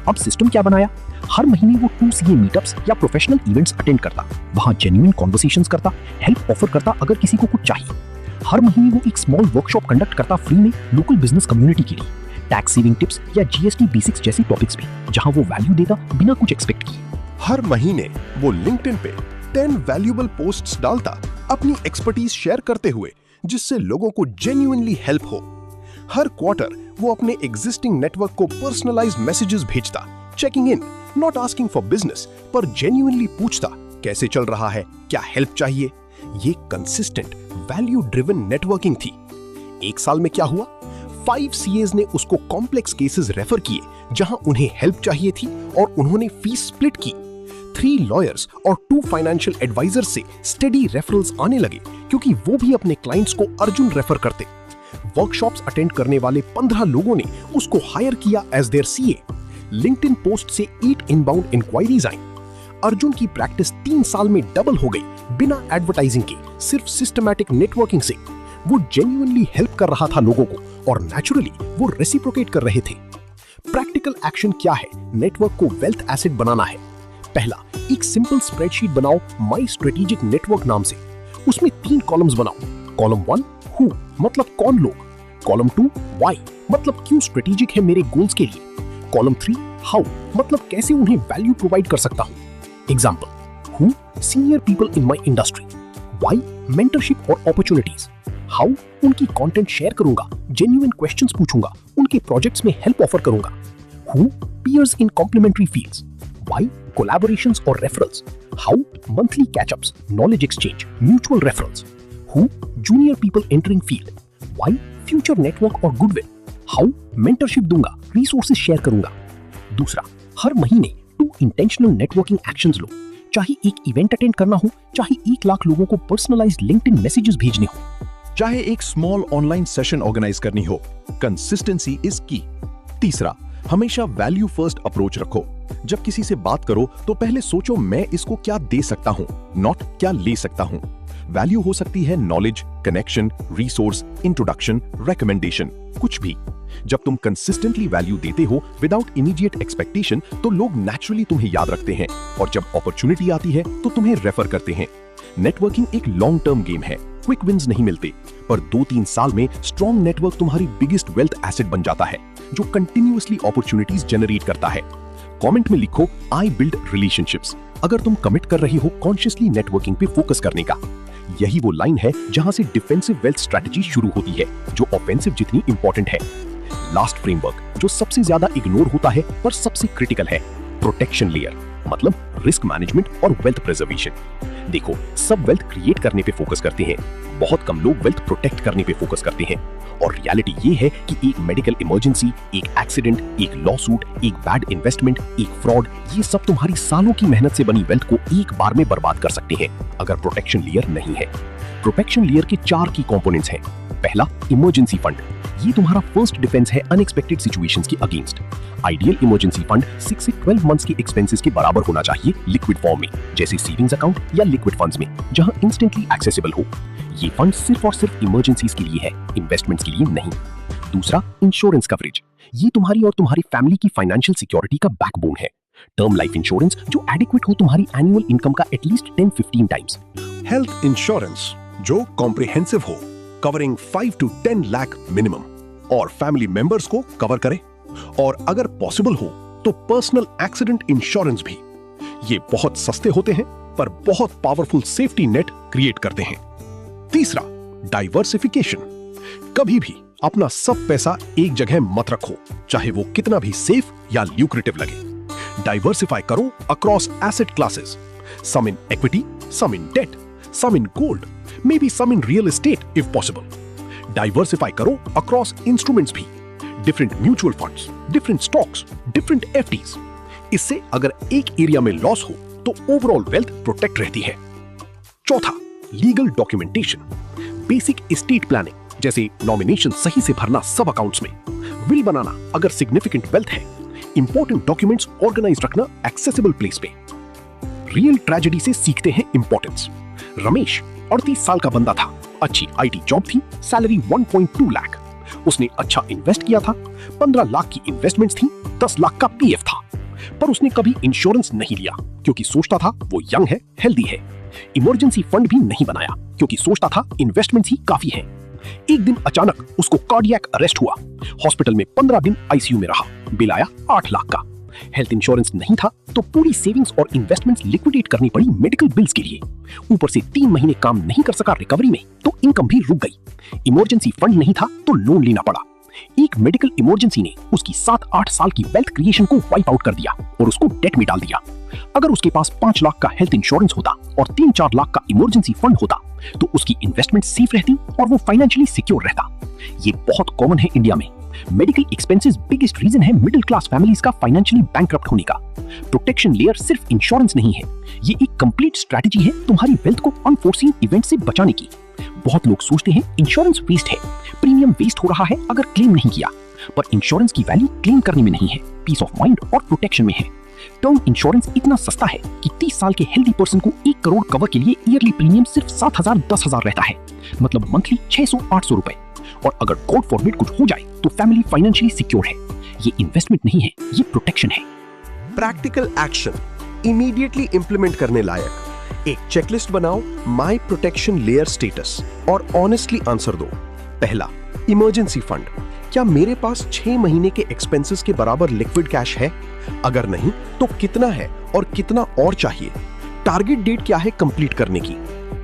अब सिस्टम क्या बनाया? हर महीने वो 2 सीए मीटअप्स या प्रोफेशनल इवेंट्स अटेंड करता, वहां जेन्युइन कॉन्वर्सेशंस करता, हेल्प ऑफर करता अगर किसी को कुछ चाहिए। हर महीने वो एक स्मॉल वर्कशॉप कंडक्ट करता फ्री में लोकल बिजनेस कम्युनिटी के लिए, टैक्स सेविंग टिप्स या जीएसटी बेसिक्स जैसी टॉपिक्स पे, जहां वो वैल्यू देता बिना कुछ एक्सपेक्ट किए। हर महीने वो लिंक्डइन पे 10 वैल्यूएबल पोस्ट्स डालता, अपनी एक्सपर्टीज शेयर करते हुए, जिससे लोगों को जेन्युइनली हेल्प हो। हर क्वार्टर वो अपने एग्जिस्टिंग नेटवर्क को पर्सनलाइज्ड मैसेजेस भेजता, checking in, not asking for business, पर जेन्युइनली पूछता कैसे चल रहा है, क्या हेल्प चाहिए। ये कंसिस्टेंट वैल्यू ड्रिवन नेटवर्किंग थी। 1 साल में क्या हुआ? 5 सीएस ने उसको कॉम्प्लेक्स केसेस रेफर किए जहां उन्हें हेल्प चाहिए थी, और उन्होंने फीस स्प्लिट की। 3 लॉयर्स और 2 फाइनेंशियल एडवाइजर्स से स्टेडी रेफरल्स आने लगे, क्योंकि वो भी अपने क्लाइंट्स को अर्जुन रेफर करते। वर्कशॉप्स अटेंड करने वाले 15 लोगों ने उसको हायर किया as their CA. LinkedIn post से 8 इनबाउंड इंक्वायरीज आई। अर्जुन की प्रैक्टिस 3 साल में डबल हो गई, बिना एडवर्टाइजिंग के, सिर्फ सिस्टमैटिक नेटवर्किंग से। वो जेन्युइनली हेल्प कर रहा था लोगों को, और नेचुरली वो रेसिप्रोकेट कर रहे थे। प्रैक्टिकल एक्शन क्या है नेटवर्क को वेल्थ एसेट बनाना है? पहला, एक सिंपल स्प्रेडशीट बनाओ माई स्ट्रेटेजिक नेटवर्क नाम से। उसमें 3 कॉलम्स बनाओ। कॉलम 1 हु, मतलब कौन लोग। कॉलम 2 व्हाई, मतलब क्यों स्ट्रेटेजिक है मेरे गोल्स के लिए। कॉलम 3 हाउ, मतलब कैसे उन्हें वैल्यू प्रोवाइड कर सकता हूं। Example, who, senior people in my industry. Why, mentorship और अपॉर्चुनिटीज। हाउ, उनकी कंटेंट शेयर करूंगा, जेन्युइन क्वेश्चंस पूछूंगा, उनके प्रोजेक्ट्स में हेल्प ऑफर करूंगा। Who, peers in complementary fields. Why, collaborations और referrals. How, monthly catchups, knowledge exchange, mutual referrals. Who, junior people entering field. Why, future network और goodwill. How, mentorship दूंगा, resources share करूंगा। दूसरा, हर महीने 2 intentional networking actions लो। चाहे एक event attend करना हो, चाहे 1 लाख लोगों को पर्सनलाइज्ड लिंक्डइन मैसेजेस भेजने हो, चाहे एक स्मॉल ऑनलाइन सेशन ऑर्गेनाइज करनी हो, कंसिस्टेंसी इज की। तीसरा, हमेशा वैल्यू फर्स्ट अप्रोच रखो। जब किसी से बात करो तो पहले सोचो मैं इसको क्या दे सकता हूं, नॉट क्या ले सकता हूं। वैल्यू हो सकती है knowledge, connection, resource, introduction, recommendation, कुछ भी। जब तुम कंसिस्टेंटली वैल्यू देते हो विदाउट इमीडिएट एक्सपेक्टेशन, तो लोग नेचुरली तुम्हें याद रखते हैं, और जब अपॉर्चुनिटी आती है तो तुम्हें रेफर करते हैं। नेटवर्किंग एक लॉन्ग टर्म गेम है, क्विक विंस नहीं मिलते, पर 2-3 साल में स्ट्रॉन्ग नेटवर्क तुम्हारी बिगेस्ट वेल्थ एसेट बन जाता है, जो कंटिन्यूअसली अपॉर्चुनिटीज जनरेट करता है। कमेंट में लिखो आई बिल्ड रिलेशनशिप्स अगर तुम कमिट कर रही हो कॉन्शियसली नेटवर्किंग पे फोकस करने का। यही वो लाइन है जहां से डिफेंसिव वेल्थ स्ट्रेटजी शुरू होती है, जो ऑफेंसिव जितनी इंपॉर्टेंट है। लास्ट फ्रेमवर्क जो सबसे ज्यादा इग्नोर होता है पर सबसे क्रिटिकल है, प्रोटेक्शन लेयर, मतलब रिस्क मैनेजमेंट और वेल्थ प्रिजर्वेशन। देखो, सब वेल्थ क्रिएट करने पे फोकस करते हैं, बहुत कम लोग वेल्थ प्रोटेक्ट करने पे फोकस करते हैं और रियलिटी ये है कि एक मेडिकल इमरजेंसी, एक एक्सीडेंट, एक लॉ सूट, एक बैड इन्वेस्टमेंट, एक फ्रॉड, ये सब तुम्हारी सालों की मेहनत से बनी वेल्थ को एक बार में बर्बाद कर सकते हैं अगर प्रोटेक्शन लेयर नहीं है। प्रोटेक्शन लेयर के 4 की कंपोनेंट्स हैं। पहला, इमरजेंसी फंड। ये तुम्हारा फर्स्ट डिफेंस है अनएक्सपेक्टेड सिचुएशंस के अगेंस्ट। आइडियल इमरजेंसी फंड 6 से 12 मंथ्स के एक्सपेंसेस के बराबर होना चाहिए लिक्विड फॉर्म में, जैसे सेविंग्स अकाउंट या लिक्विड फंड्स में, जहां इंस्टेंटली एक्सेसिबल हो। ये फंड सिर्फ और सिर्फ इमरजेंसीज के लिए है, इन्वेस्टमेंट्स के लिए नहीं। दूसरा, इंश्योरेंस कवरेज। ये तुम्हारी और तुम्हारी फैमिली की फाइनेंशियल सिक्योरिटी का बैकबोन है। टर्म लाइफ इंश्योरेंस जो एडिक्वेट हो तुम्हारी एनुअल इनकम का एटलीस्ट 10-15 टाइम्स। हेल्थ इंश्योरेंस जो कॉम्प्रिहेंसिव हो, कवरिंग 5 to 10 लाख मिनिमम और फैमिली मेंबर्स को कवर करे, और अगर पॉसिबल हो तो पर्सनल एक्सीडेंट इंश्योरेंस भी। ये बहुत सस्ते होते हैं पर बहुत पावरफुल सेफ्टी नेट क्रिएट करते हैं। तीसरा, डाइवर्सिफिकेशन। कभी भी अपना सब पैसा एक जगह मत रखो, चाहे वो कितना भी सेफ या ल्यूक्रेटिव लगे। डाइवर्सिफाई करो across asset classes, some in equity, some in debt, some in gold, maybe some in real estate if possible. Diversify करो across instruments भी, different mutual funds, different stocks, different FDs. इससे अगर एक area में loss हो तो overall wealth protect रहती है। चौथा, legal documentation. Basic estate planning जैसे नॉमिनेशन सही से भरना सब अकाउंट्स में, विल बनाना अगर सिग्निफिकेंट वेल्थ है, इंपॉर्टेंट डॉक्यूमेंट्स ऑर्गेनाइज रखना एक्सेसिबल प्लेस पे। रियल ट्रेजेडी से सीखते हैं इंपॉर्टेंस। रमेश 38 साल का बंदा था, अच्छी आईटी जॉब थी, सैलरी 1.2 लाख। उसने अच्छा इन्वेस्ट किया था, 15 लाख की इन्वेस्टमेंट्स थी, 10 लाख का पीएफ था। पर उसने कभी इंश्योरेंस नहीं लिया क्योंकि सोचता था वो यंग है, हेल्दी है। इमरजेंसी फंड भी नहीं बनाया क्योंकि सोचता था इन्वेस्टमेंट्स ही काफी हैं। एक दिन अचानक उसको कार्डियक अरेस्ट हुआ, हॉस्पिटल में 15 दिन आईसीयू में रहा, बिल आया 8 लाख का। हेल्थ इंश्योरेंस नहीं था तो पूरी सेविंग्स और इन्वेस्टमेंट्स लिक्विडेट करनी पड़ी मेडिकल बिल्स के लिए। ऊपर से 3 महीने काम नहीं कर सका रिकवरी में तो इनकम भी रुक गई। इमरजेंसी फंड नहीं था तो लोन लेना पड़ा। एक मेडिकल इमरजेंसी ने उसकी 7-8 साल की वेल्थ क्रिएशन को वाइप आउट कर दिया और उसको डेट में डाल दिया। अगर उसके पास 5 लाख का हेल्थ इंश्योरेंस होता और 3-4 लाख का इमरजेंसी फंड होता तो उसकी इन्वेस्टमेंट सेफ रहती और वो फाइनेंशियली सिक्योर रहता। ये बहुत कॉमन है इंडिया में। मेडिकल एक्सपेंसेस बिगेस्ट रीजन है मिडिल क्लास फैमिलीज का फाइनेंशियली बैंकरप्ट होने का। प्रोटेक्शन लेयर सिर्फ इंश्योरेंस नहीं है, ये एक कंप्लीट स्ट्रेटजी है तुम्हारी वेल्थ को अनफोर्सीन इवेंट से बचाने की। बहुत लोग सोचते हैं इंश्योरेंस वेस्ट है, प्रीमियम वेस्ट हो रहा है अगर क्लेम नहीं किया, पर इंश्योरेंस की वैल्यू क्लेम करने में नहीं है, पीस ऑफ माइंड और प्रोटेक्शन में है। टर्म इंश्योरेंस इतना सस्ता है कि 30 साल के हेल्दी पर्सन को 1 करोड़ कवर के लिए ईयरली प्रीमियम सिर्फ 7,000-10,000 रहता है, मतलब मंथली 600-800 रुपए। और अगर गॉड फॉरबिड कुछ हो जाए तो फैमिली फाइनेंशियली सिक्योर है। ये इन्वेस्टमेंट नहीं है, ये प्रोटेक्शन है। प्रैक्टिकल एक्शन, इमीडिएटली इंप्लीमेंट करने लायक। एक चेकलिस्ट बनाओ, माय प्रोटेक्शन लेयर स्टेटस, और ऑनेस्टली आंसर दो। पहला, इमरजेंसी फंड। क्या मेरे पास 6 महीने के एक्सपेंसेस के बराबर लिक्विड कैश है? अगर नहीं तो कितना है और कितना और चाहिए? टारगेट डेट क्या है कंप्लीट करने की?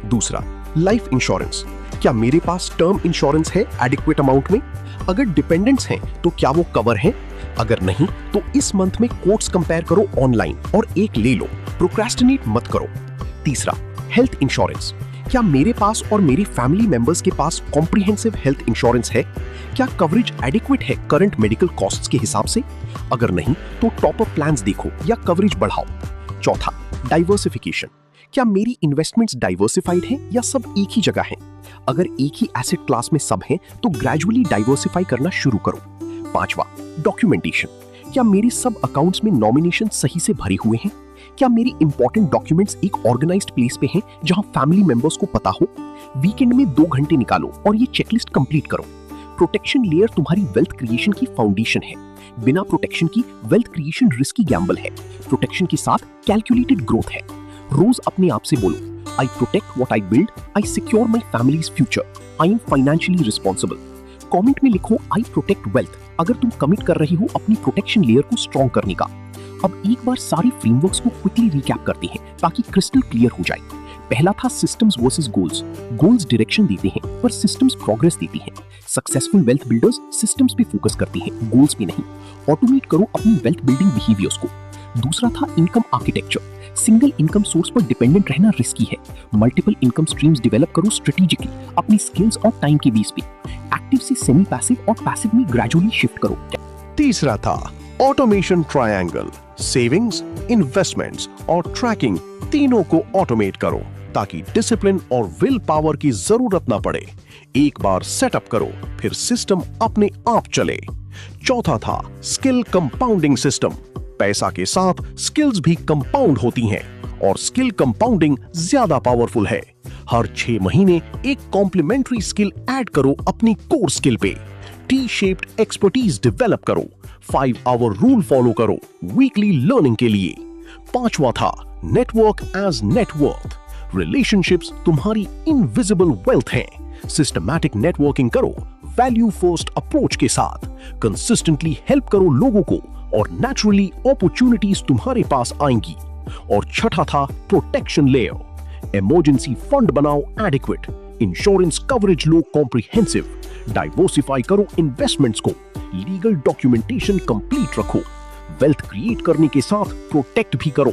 दूसरा, लाइफ इंश्योरेंस। क्या मेरे पास टर्म इंश्योरेंस है एडिक्वेट अमाउंट में? अगर डिपेंडेंट्स हैं तो क्या वो कवर है? अगर नहीं तो इस मंथ में कोट्स कंपेयर करो ऑनलाइन और एक ले लो, प्रोक्रेस्टिनेट मत करो। तीसरा, हेल्थ इंश्योरेंस। क्या मेरे पास और मेरे फैमिली मेंबर्स के पास कॉम्प्रिहेंसिव हेल्थ इंश्योरेंस है? क्या कवरेज एडिक्वेट है करंट मेडिकल कॉस्ट्स के हिसाब से? अगर नहीं तो टॉप अप प्लान्स देखो या कवरेज बढ़ाओ। चौथा, डाइवर्सिफिकेशन। क्या मेरी इन्वेस्टमेंट्स डाइवर्सिफाइड हैं या सब एक ही जगह हैं? अगर एक ही एसेट क्लास में सब हैं तो ग्रेजुअली डाइवर्सिफाई करना शुरू करो। पांचवा, डॉक्यूमेंटेशन। क्या मेरे सब अकाउंट्स में नॉमिनेशन सही से भरे हुए हैं? क्या मेरी इंपॉर्टेंट डॉक्यूमेंट्स एक ऑर्गेनाइज्ड प्लेस पे हैं जहां फैमिली मेंबर्स को पता हो? वीकेंड में 2 घंटे निकालो और ये चेकलिस्ट कंप्लीट करो। प्रोटेक्शन लेयर तुम्हारी वेल्थ क्रिएशन की फाउंडेशन है। बिना प्रोटेक्शन की वेल्थ क्रिएशन रिस्की गैम्बल है, प्रोटेक्शन के साथ कैलकुलेटेड ग्रोथ है। रोज अपने आप से बोलो, I protect what I build, I secure my family's future, I am financially responsible. Comment में लिखो आई प्रोटेक्ट वेल्थ अगर तुम कमिट कर रही हो अपनी प्रोटेक्शन लेयर को स्ट्रॉन्ग करने का। अब एक बार सारे फ्रेमवर्क्स को क्विकली रिकैप करते हैं ताकि क्रिस्टल क्लियर हो जाए। पहला था systems versus goals. Goals direction देते हैं पर सिस्टम्स प्रोग्रेस देती हैं। सक्सेसफुल वेल्थ बिल्डर्स सिस्टम्स पे फोकस करते हैं, गोल्स पे नहीं। ऑटोमेट करो अपनी वेल्थ बिल्डिंग बिहेवियर्स को। दूसरा था income architecture. Single income source पर डिपेंडेंट रहना रिस्की है। मल्टीपल इनकम स्ट्रीम्स डेवलप करो स्ट्रेटेजिकली अपनी स्किल्स और टाइम के बेस पे। एक्टिव से सेमी पैसिव और पैसिव में ग्रेजुअली शिफ्ट करो। तीसरा था ऑटोमेशन ट्रायंगल। सेविंग्स, इन्वेस्टमेंट्स और ट्रैकिंग तीनों को ऑटोमेट करो ताकि डिसिप्लिन और विल पावर की जरूरत ना पड़े। एक बार सेटअप करो, फिर सिस्टम अपने आप चले। चौथा था स्किल कंपाउंडिंग सिस्टम। पैसा के साथ स्किल्स भी कंपाउंड होती हैं और स्किल कंपाउंडिंग ज्यादा पावरफुल है। हर 6 महीने एक कॉम्प्लीमेंट्री स्किल ऐड करो अपनी कोर स्किल पे। टी शेप्ड एक्सपर्टीज डेवलप करो। 5 आवर रूल फॉलो करो वीकली लर्निंग के लिए। पांचवा था नेटवर्क एज नेटवर्थ। रिलेशनशिप्स तुम्हारी इनविजिबल वेल्थ हैं। सिस्टमैटिक नेटवर्किंग करो वैल्यू फर्स्ट अप्रोच के साथ। कंसिस्टेंटली हेल्प करो लोगों को और नेचुरली अपॉर्चुनिटीज तुम्हारे पास आएंगी। और छठा था प्रोटेक्शन लेयर। इमरजेंसी फंड बनाओ एडिक्वेट। इंश्योरेंस कवरेज लो कॉम्प्रिहेंसिव। डाइवर्सिफाई करो इन्वेस्टमेंट्स को। लीगल डॉक्यूमेंटेशन कंप्लीट रखो। वेल्थ क्रिएट करने के साथ प्रोटेक्ट भी करो।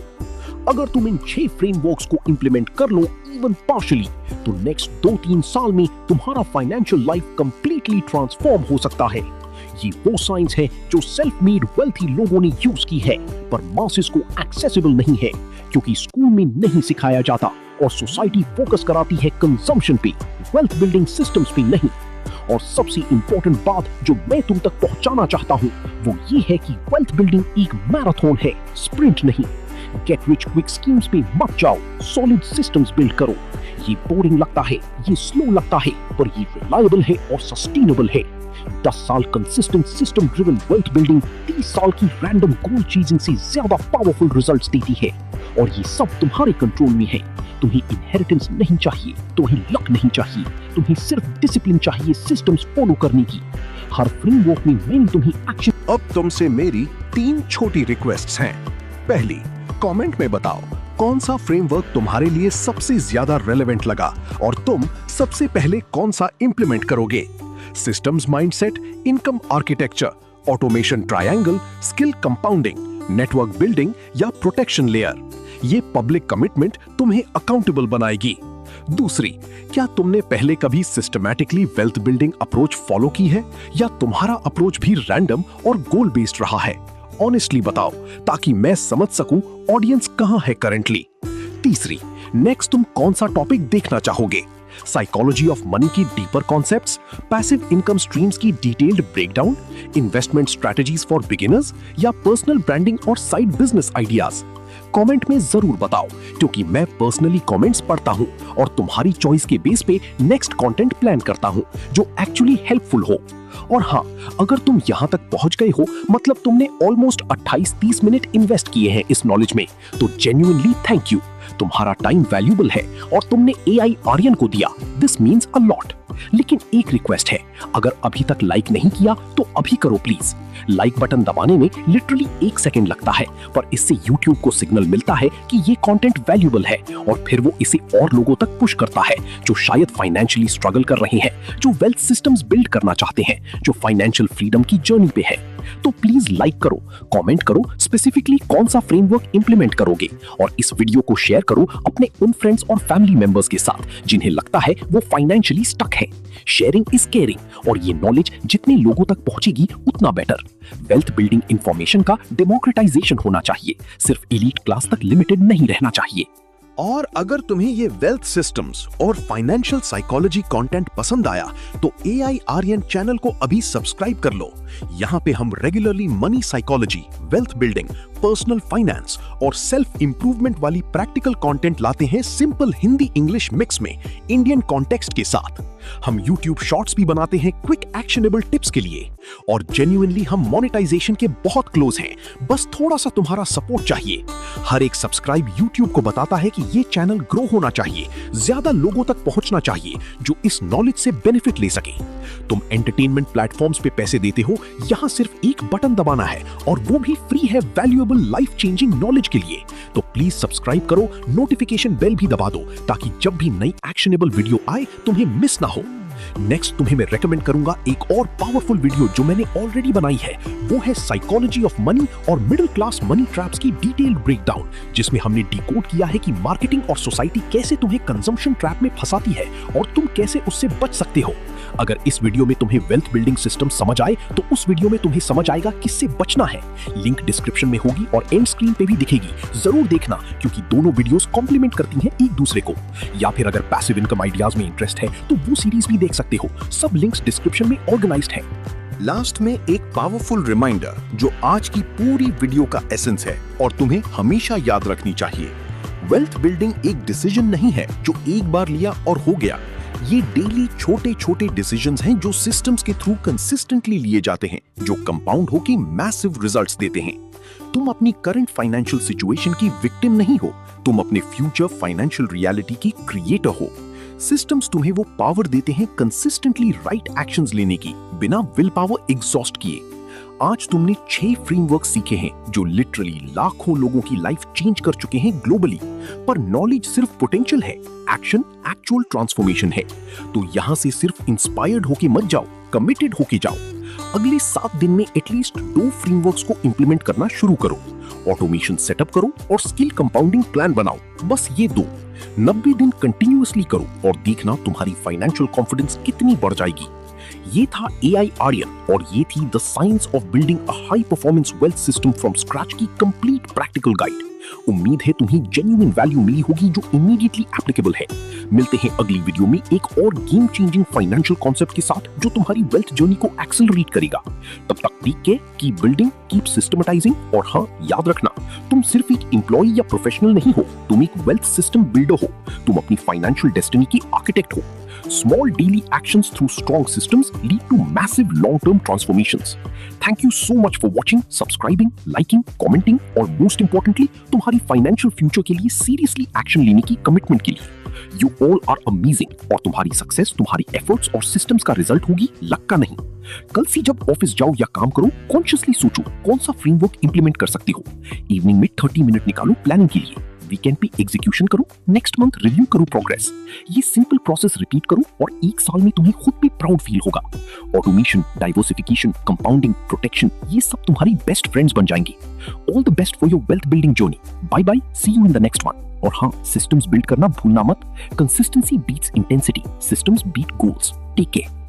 अगर तुम इन 6 फ्रेमवर्क्स को इंप्लीमेंट कर लो इवन पार्शियली, तो नेक्स्ट 2-3 साल में तुम्हारा फाइनेंशियल लाइफ कंप्लीटली ट्रांसफॉर्म हो सकता है। ये वो साइंस है जो सेल्फ मेड वेल्थी लोगों ने यूज की है, पर मासेस को एक्सेसिबल नहीं है क्योंकि स्कूल में नहीं सिखाया जाता और सोसाइटी फोकस कराती है कंजम्पशन पे, वेल्थ बिल्डिंग सिस्टम्स पे नहीं। और सबसे इंपॉर्टेंट बात जो मैं तुम तक पहुंचाना चाहता हूं वो ये है कि वेल्थ बिल्डिंग एक मैराथन है, स्प्रिंट नहीं। गेट रिच क्विक स्कीम्स पे मत जाओ, सॉलिड सिस्टम्स बिल्ड करो। ये बोरिंग लगता है, ये स्लो लगता है, पर ये रिलायबल है और सस्टेनेबल है। 10 साल consistent system driven wealth building 30 साल की रैंडम गोल चीजिंग से ज्यादा पावरफुल रिजल्ट्स देती है। और ये सब तुम्हारे कंट्रोल में है। तुम्हें इनहेरिटेंस नहीं चाहिए, तुम्हें लक नहीं चाहिए, तुम्हें सिर्फ डिसिप्लिन चाहिए सिस्टम्स फॉलो करने की। हर फ्रेमवर्क में मैंने तुम्हें एक्शन। अब तुमसे मेरी 3 छोटी रिक्वेस्ट्स हैं। पहली, कमेंट में बताओ कौन सा फ्रेमवर्क तुम्हारे लिए सबसे ज्यादा रेलेवेंट लगा और तुम सबसे पहले कौन सा इंप्लीमेंट करोगे। Systems mindset, income architecture, automation triangle, skill compounding, network building या प्रोटेक्शन लेयर। ये पब्लिक कमिटमेंट तुम्हें अकाउंटेबल बनाएगी। दूसरी, क्या तुमने पहले कभी systematically wealth building approach follow की है या तुम्हारा अप्रोच भी रैंडम और गोल बेस्ड रहा है? ऑनेस्टली बताओ ताकि मैं समझ सकूं ऑडियंस कहां है करंटली। तीसरी, नेक्स्ट तुम कौन सा टॉपिक देखना चाहोगे? साइकोलॉजी ऑफ मनी की deeper concepts, passive income streams की detailed breakdown, investment strategies for beginners या पर्सनल ब्रांडिंग और साइड बिजनेस आइडियाज? कमेंट में जरूर बताओ क्योंकि मैं पर्सनली कमेंट्स पढ़ता हूं और तुम्हारी चॉइस के बेस पे नेक्स्ट कंटेंट प्लान करता हूं जो एक्चुअली हेल्पफुल हो। और हाँ, अगर तुम यहाँ तक पहुंच गए हो मतलब तुमने ऑलमोस्ट 28-30 मिनट इन्वेस्ट किए हैं इस नॉलेज में, तो जेन्युइनली थैंक यू। तुम्हारा टाइम वैल्यूबल है और तुमने AI आर्यन को दिया, दिस मीन्स अ लॉट। लेकिन एक रिक्वेस्ट है, अगर अभी तक लाइक नहीं किया तो अभी करो प्लीज। लाइक बटन दबाने में लिटरली 1 सेकंड लगता है, पर इससे YouTube को सिग्नल मिलता है कि ये कंटेंट वैल्यूबल है और फिर वो इसे और लोगों तक पुश करता है जो शायद फाइनेंशियली स्ट्रगल कर रहे हैं, जो वेल्थ सिस्टम्स बिल्ड करना चाहते हैं, जो फाइनेंशियल फ्रीडम की जर्नी पे है। तो प्लीज लाइक करो, कमेंट करो स्पेसिफिकली कौन सा फ्रेमवर्क इंप्लीमेंट करोगे और इस वीडियो को शेयर करो अपने उन फ्रेंड्स और फैमिली मेंबर्स के साथ जिन्हें लगता है वो फाइनेंशियली स्टक है। शेयरिंग इज केयरिंग और ये नॉलेज जितने लोगों तक पहुंचेगी उतना बेटर। वेल्थ बिल्डिंग इंफॉर्मेशन का डेमोक्रेटाइजेशन होना चाहिए, सिर्फ एलीट क्लास तक लिमिटेड नहीं रहना चाहिए। और अगर तुम्हें ये वेल्थ सिस्टम्स और फाइनेंशियल साइकोलॉजी कंटेंट पसंद आया तो AI आर्यन चैनल को अभी सब्सक्राइब कर लो। यहाँ पे हम regularly money psychology, wealth building, personal finance और सेल्फ इंप्रूवमेंट वाली प्रैक्टिकल कंटेंट लाते हैं सिंपल हिंदी इंग्लिश मिक्स में इंडियन कॉन्टेक्स्ट के साथ। हम YouTube शॉर्ट्स भी बनाते हैं क्विक एक्शनेबल टिप्स के लिए और जेन्युइनली हम मोनेटाइजेशन के बहुत क्लोज हैं, बस थोड़ा सा तुम्हारा सपोर्ट चाहिए। हर एक सब्सक्राइब YouTube को बताता है कि ये चैनल ग्रो होना चाहिए, ज्यादा लोगों तक पहुंचना चाहिए जो इस नॉलेज से बेनिफिट ले सके। तुम एंटरटेनमेंट प्लेटफॉर्म्स पे पैसे देते हो, यहाँ सिर्फ एक बटन दबाना है और वो भी फ्री है वैल्यूएबल लाइफ चेंजिंग नॉलेज के लिए। तो प्लीज सब्सक्राइब करो, नोटिफिकेशन बेल भी दबा दो ताकि जब भी नई एक्शनेबल वीडियो आए तुम्हें मिस ना हो। नेक्स्ट तुम्हें मैं रेकमेंड करूंगा एक और पावरफुल वीडियो जो मैंने ऑलरेडी बनाई है, वो है साइकोलॉजी ऑफ मनी और मिडिल क्लास मनी ट्रैप्स की डिटेल्ड ब्रेकडाउन, जिसमें हमने डिकोड किया है कि मार्केटिंग और सोसाइटी कैसे तुम्हें कंजम्पशन ट्रैप में फंसाती है और तुम कैसे उससे बच सकते हो। अगर इस वीडियो में तुम्हें वेल्थ बिल्डिंग सिस्टम समझ आए तो उस वीडियो में तुम्हें समझ आएगा किससे बचना है। लिंक डिस्क्रिप्शन में होगी और एंड स्क्रीन पे भी दिखेगी, जरूर देखना क्योंकि दोनों वीडियोस कॉम्प्लीमेंट करती हैं एक दूसरे को। या फिर अगर पैसिव इनकम आइडियाज में इंटरेस्ट है तो वो सीरीज भी देख सकते हो, सब लिंक्स डिस्क्रिप्शन में ऑर्गेनाइज्ड हैं। लास्ट में एक पावरफुल रिमाइंडर जो आज की पूरी वीडियो का एसेंस है और तुम्हें हमेशा याद रखनी चाहिए। वेल्थ बिल्डिंग एक डिसीजन नहीं है जो एक बार लिया और हो गया। ये डेली छोटे छोटे डिसीजंस हैं जो सिस्टम्स के थ्रू कंसिस्टेंटली लिए जाते हैं, जो कंपाउंड होकर मैसिव रिजल्ट्स देते हैं। तुम अपनी करंट फाइनेंशियल सिचुएशन की विक्टिम नहीं हो, तुम अपने फ्यूचर फाइनेंशियल रियलिटी की क्रिएटर हो। सिस्टम्स तुम्हें वो पावर देते हैं कंसिस्टेंटली राइट एक्शंस लेने की, बिना विल पावर एग्जॉस्ट किए। आज तुमने 6 फ्रेमवर्क सीखे हैं जो लिटरली लाखों लोगों की लाइफ चेंज कर चुके हैं ग्लोबली। पर नॉलेज सिर्फ पोटेंशियल है, एक्शन एक्चुअल ट्रांसफॉर्मेशन है। तो यहाँ से सिर्फ इंस्पायर्ड होके मत जाओ, कमिटेड होके जाओ। अगले 7 दिन में एटलीस्ट 2 फ्रेमवर्क्स को इंप्लीमेंट करना शुरू करो, ऑटोमेशन सेटअप करो और स्किल कंपाउंडिंग प्लान बनाओ। बस ये 2 90 दिन कंटिन्यूअसली करो और देखना तुम्हारी फाइनेंशियल कॉन्फिडेंस कितनी बढ़ जाएगी। ये था AI आर्यन और ये थी the science of building a high performance wealth system from scratch की कंप्लीट प्रैक्टिकल गाइड। उम्मीद है तुम्हें जेन्युइन वैल्यू मिली होगी जो इमीडिएटली एप्लीकेबल है। मिलते हैं अगली वीडियो में एक और गेम चेंजिंग फाइनेंशियल कॉन्सेप्ट के साथ जो तुम्हारी वेल्थ जर्नी को एक्सेलरेट करेगा। तब तक take care, keep building, keep systematising और हाँ, याद रखना तुम सिर्फ एक एम्प्लॉय या प्रोफेशनल नहीं हो, तुम एक वेल्थ सिस्टम बिल्डर हो। तुम अपनी फाइनेंशियल डेस्टिनी की आर्किटेक्ट हो। Small daily actions through strong systems lead to massive long-term transformations. Thank you so much for watching, subscribing, liking, commenting और most importantly तुम्हारी financial future के लिए seriously action लेने की commitment के लिए। You all are amazing और तुम्हारी success तुम्हारी efforts और systems का result होगी, luck का नहीं। कल से जब ऑफिस जाओ या काम करो, कॉन्शियसली सोचो कौन सा फ्रेमवर्क इंप्लीमेंट कर सकते हो। इवनिंग में 30 मिनट निकालो प्लानिंग के लिए, वीकेंड पे एग्जीक्यूशन करो, नेक्स्ट मंथ रिव्यू करो प्रोग्रेस। ये सिंपल प्रोसेस रिपीट करो और 1 साल में तुम्हें खुद पे प्राउड फील होगा। ऑटोमेशन, डाइवर्सिफिकेशन, कंपाउंडिंग, प्रोटेक्शन, ये सब तुम्हारी बेस्ट फ्रेंड्स बन जाएंगे। All the best for your wealth building journey. Bye bye, see you in the next one. और हाँ, सिस्टम्स बिल्ड करना भूलना मत। Consistency beats intensity, systems beat goals. Take care.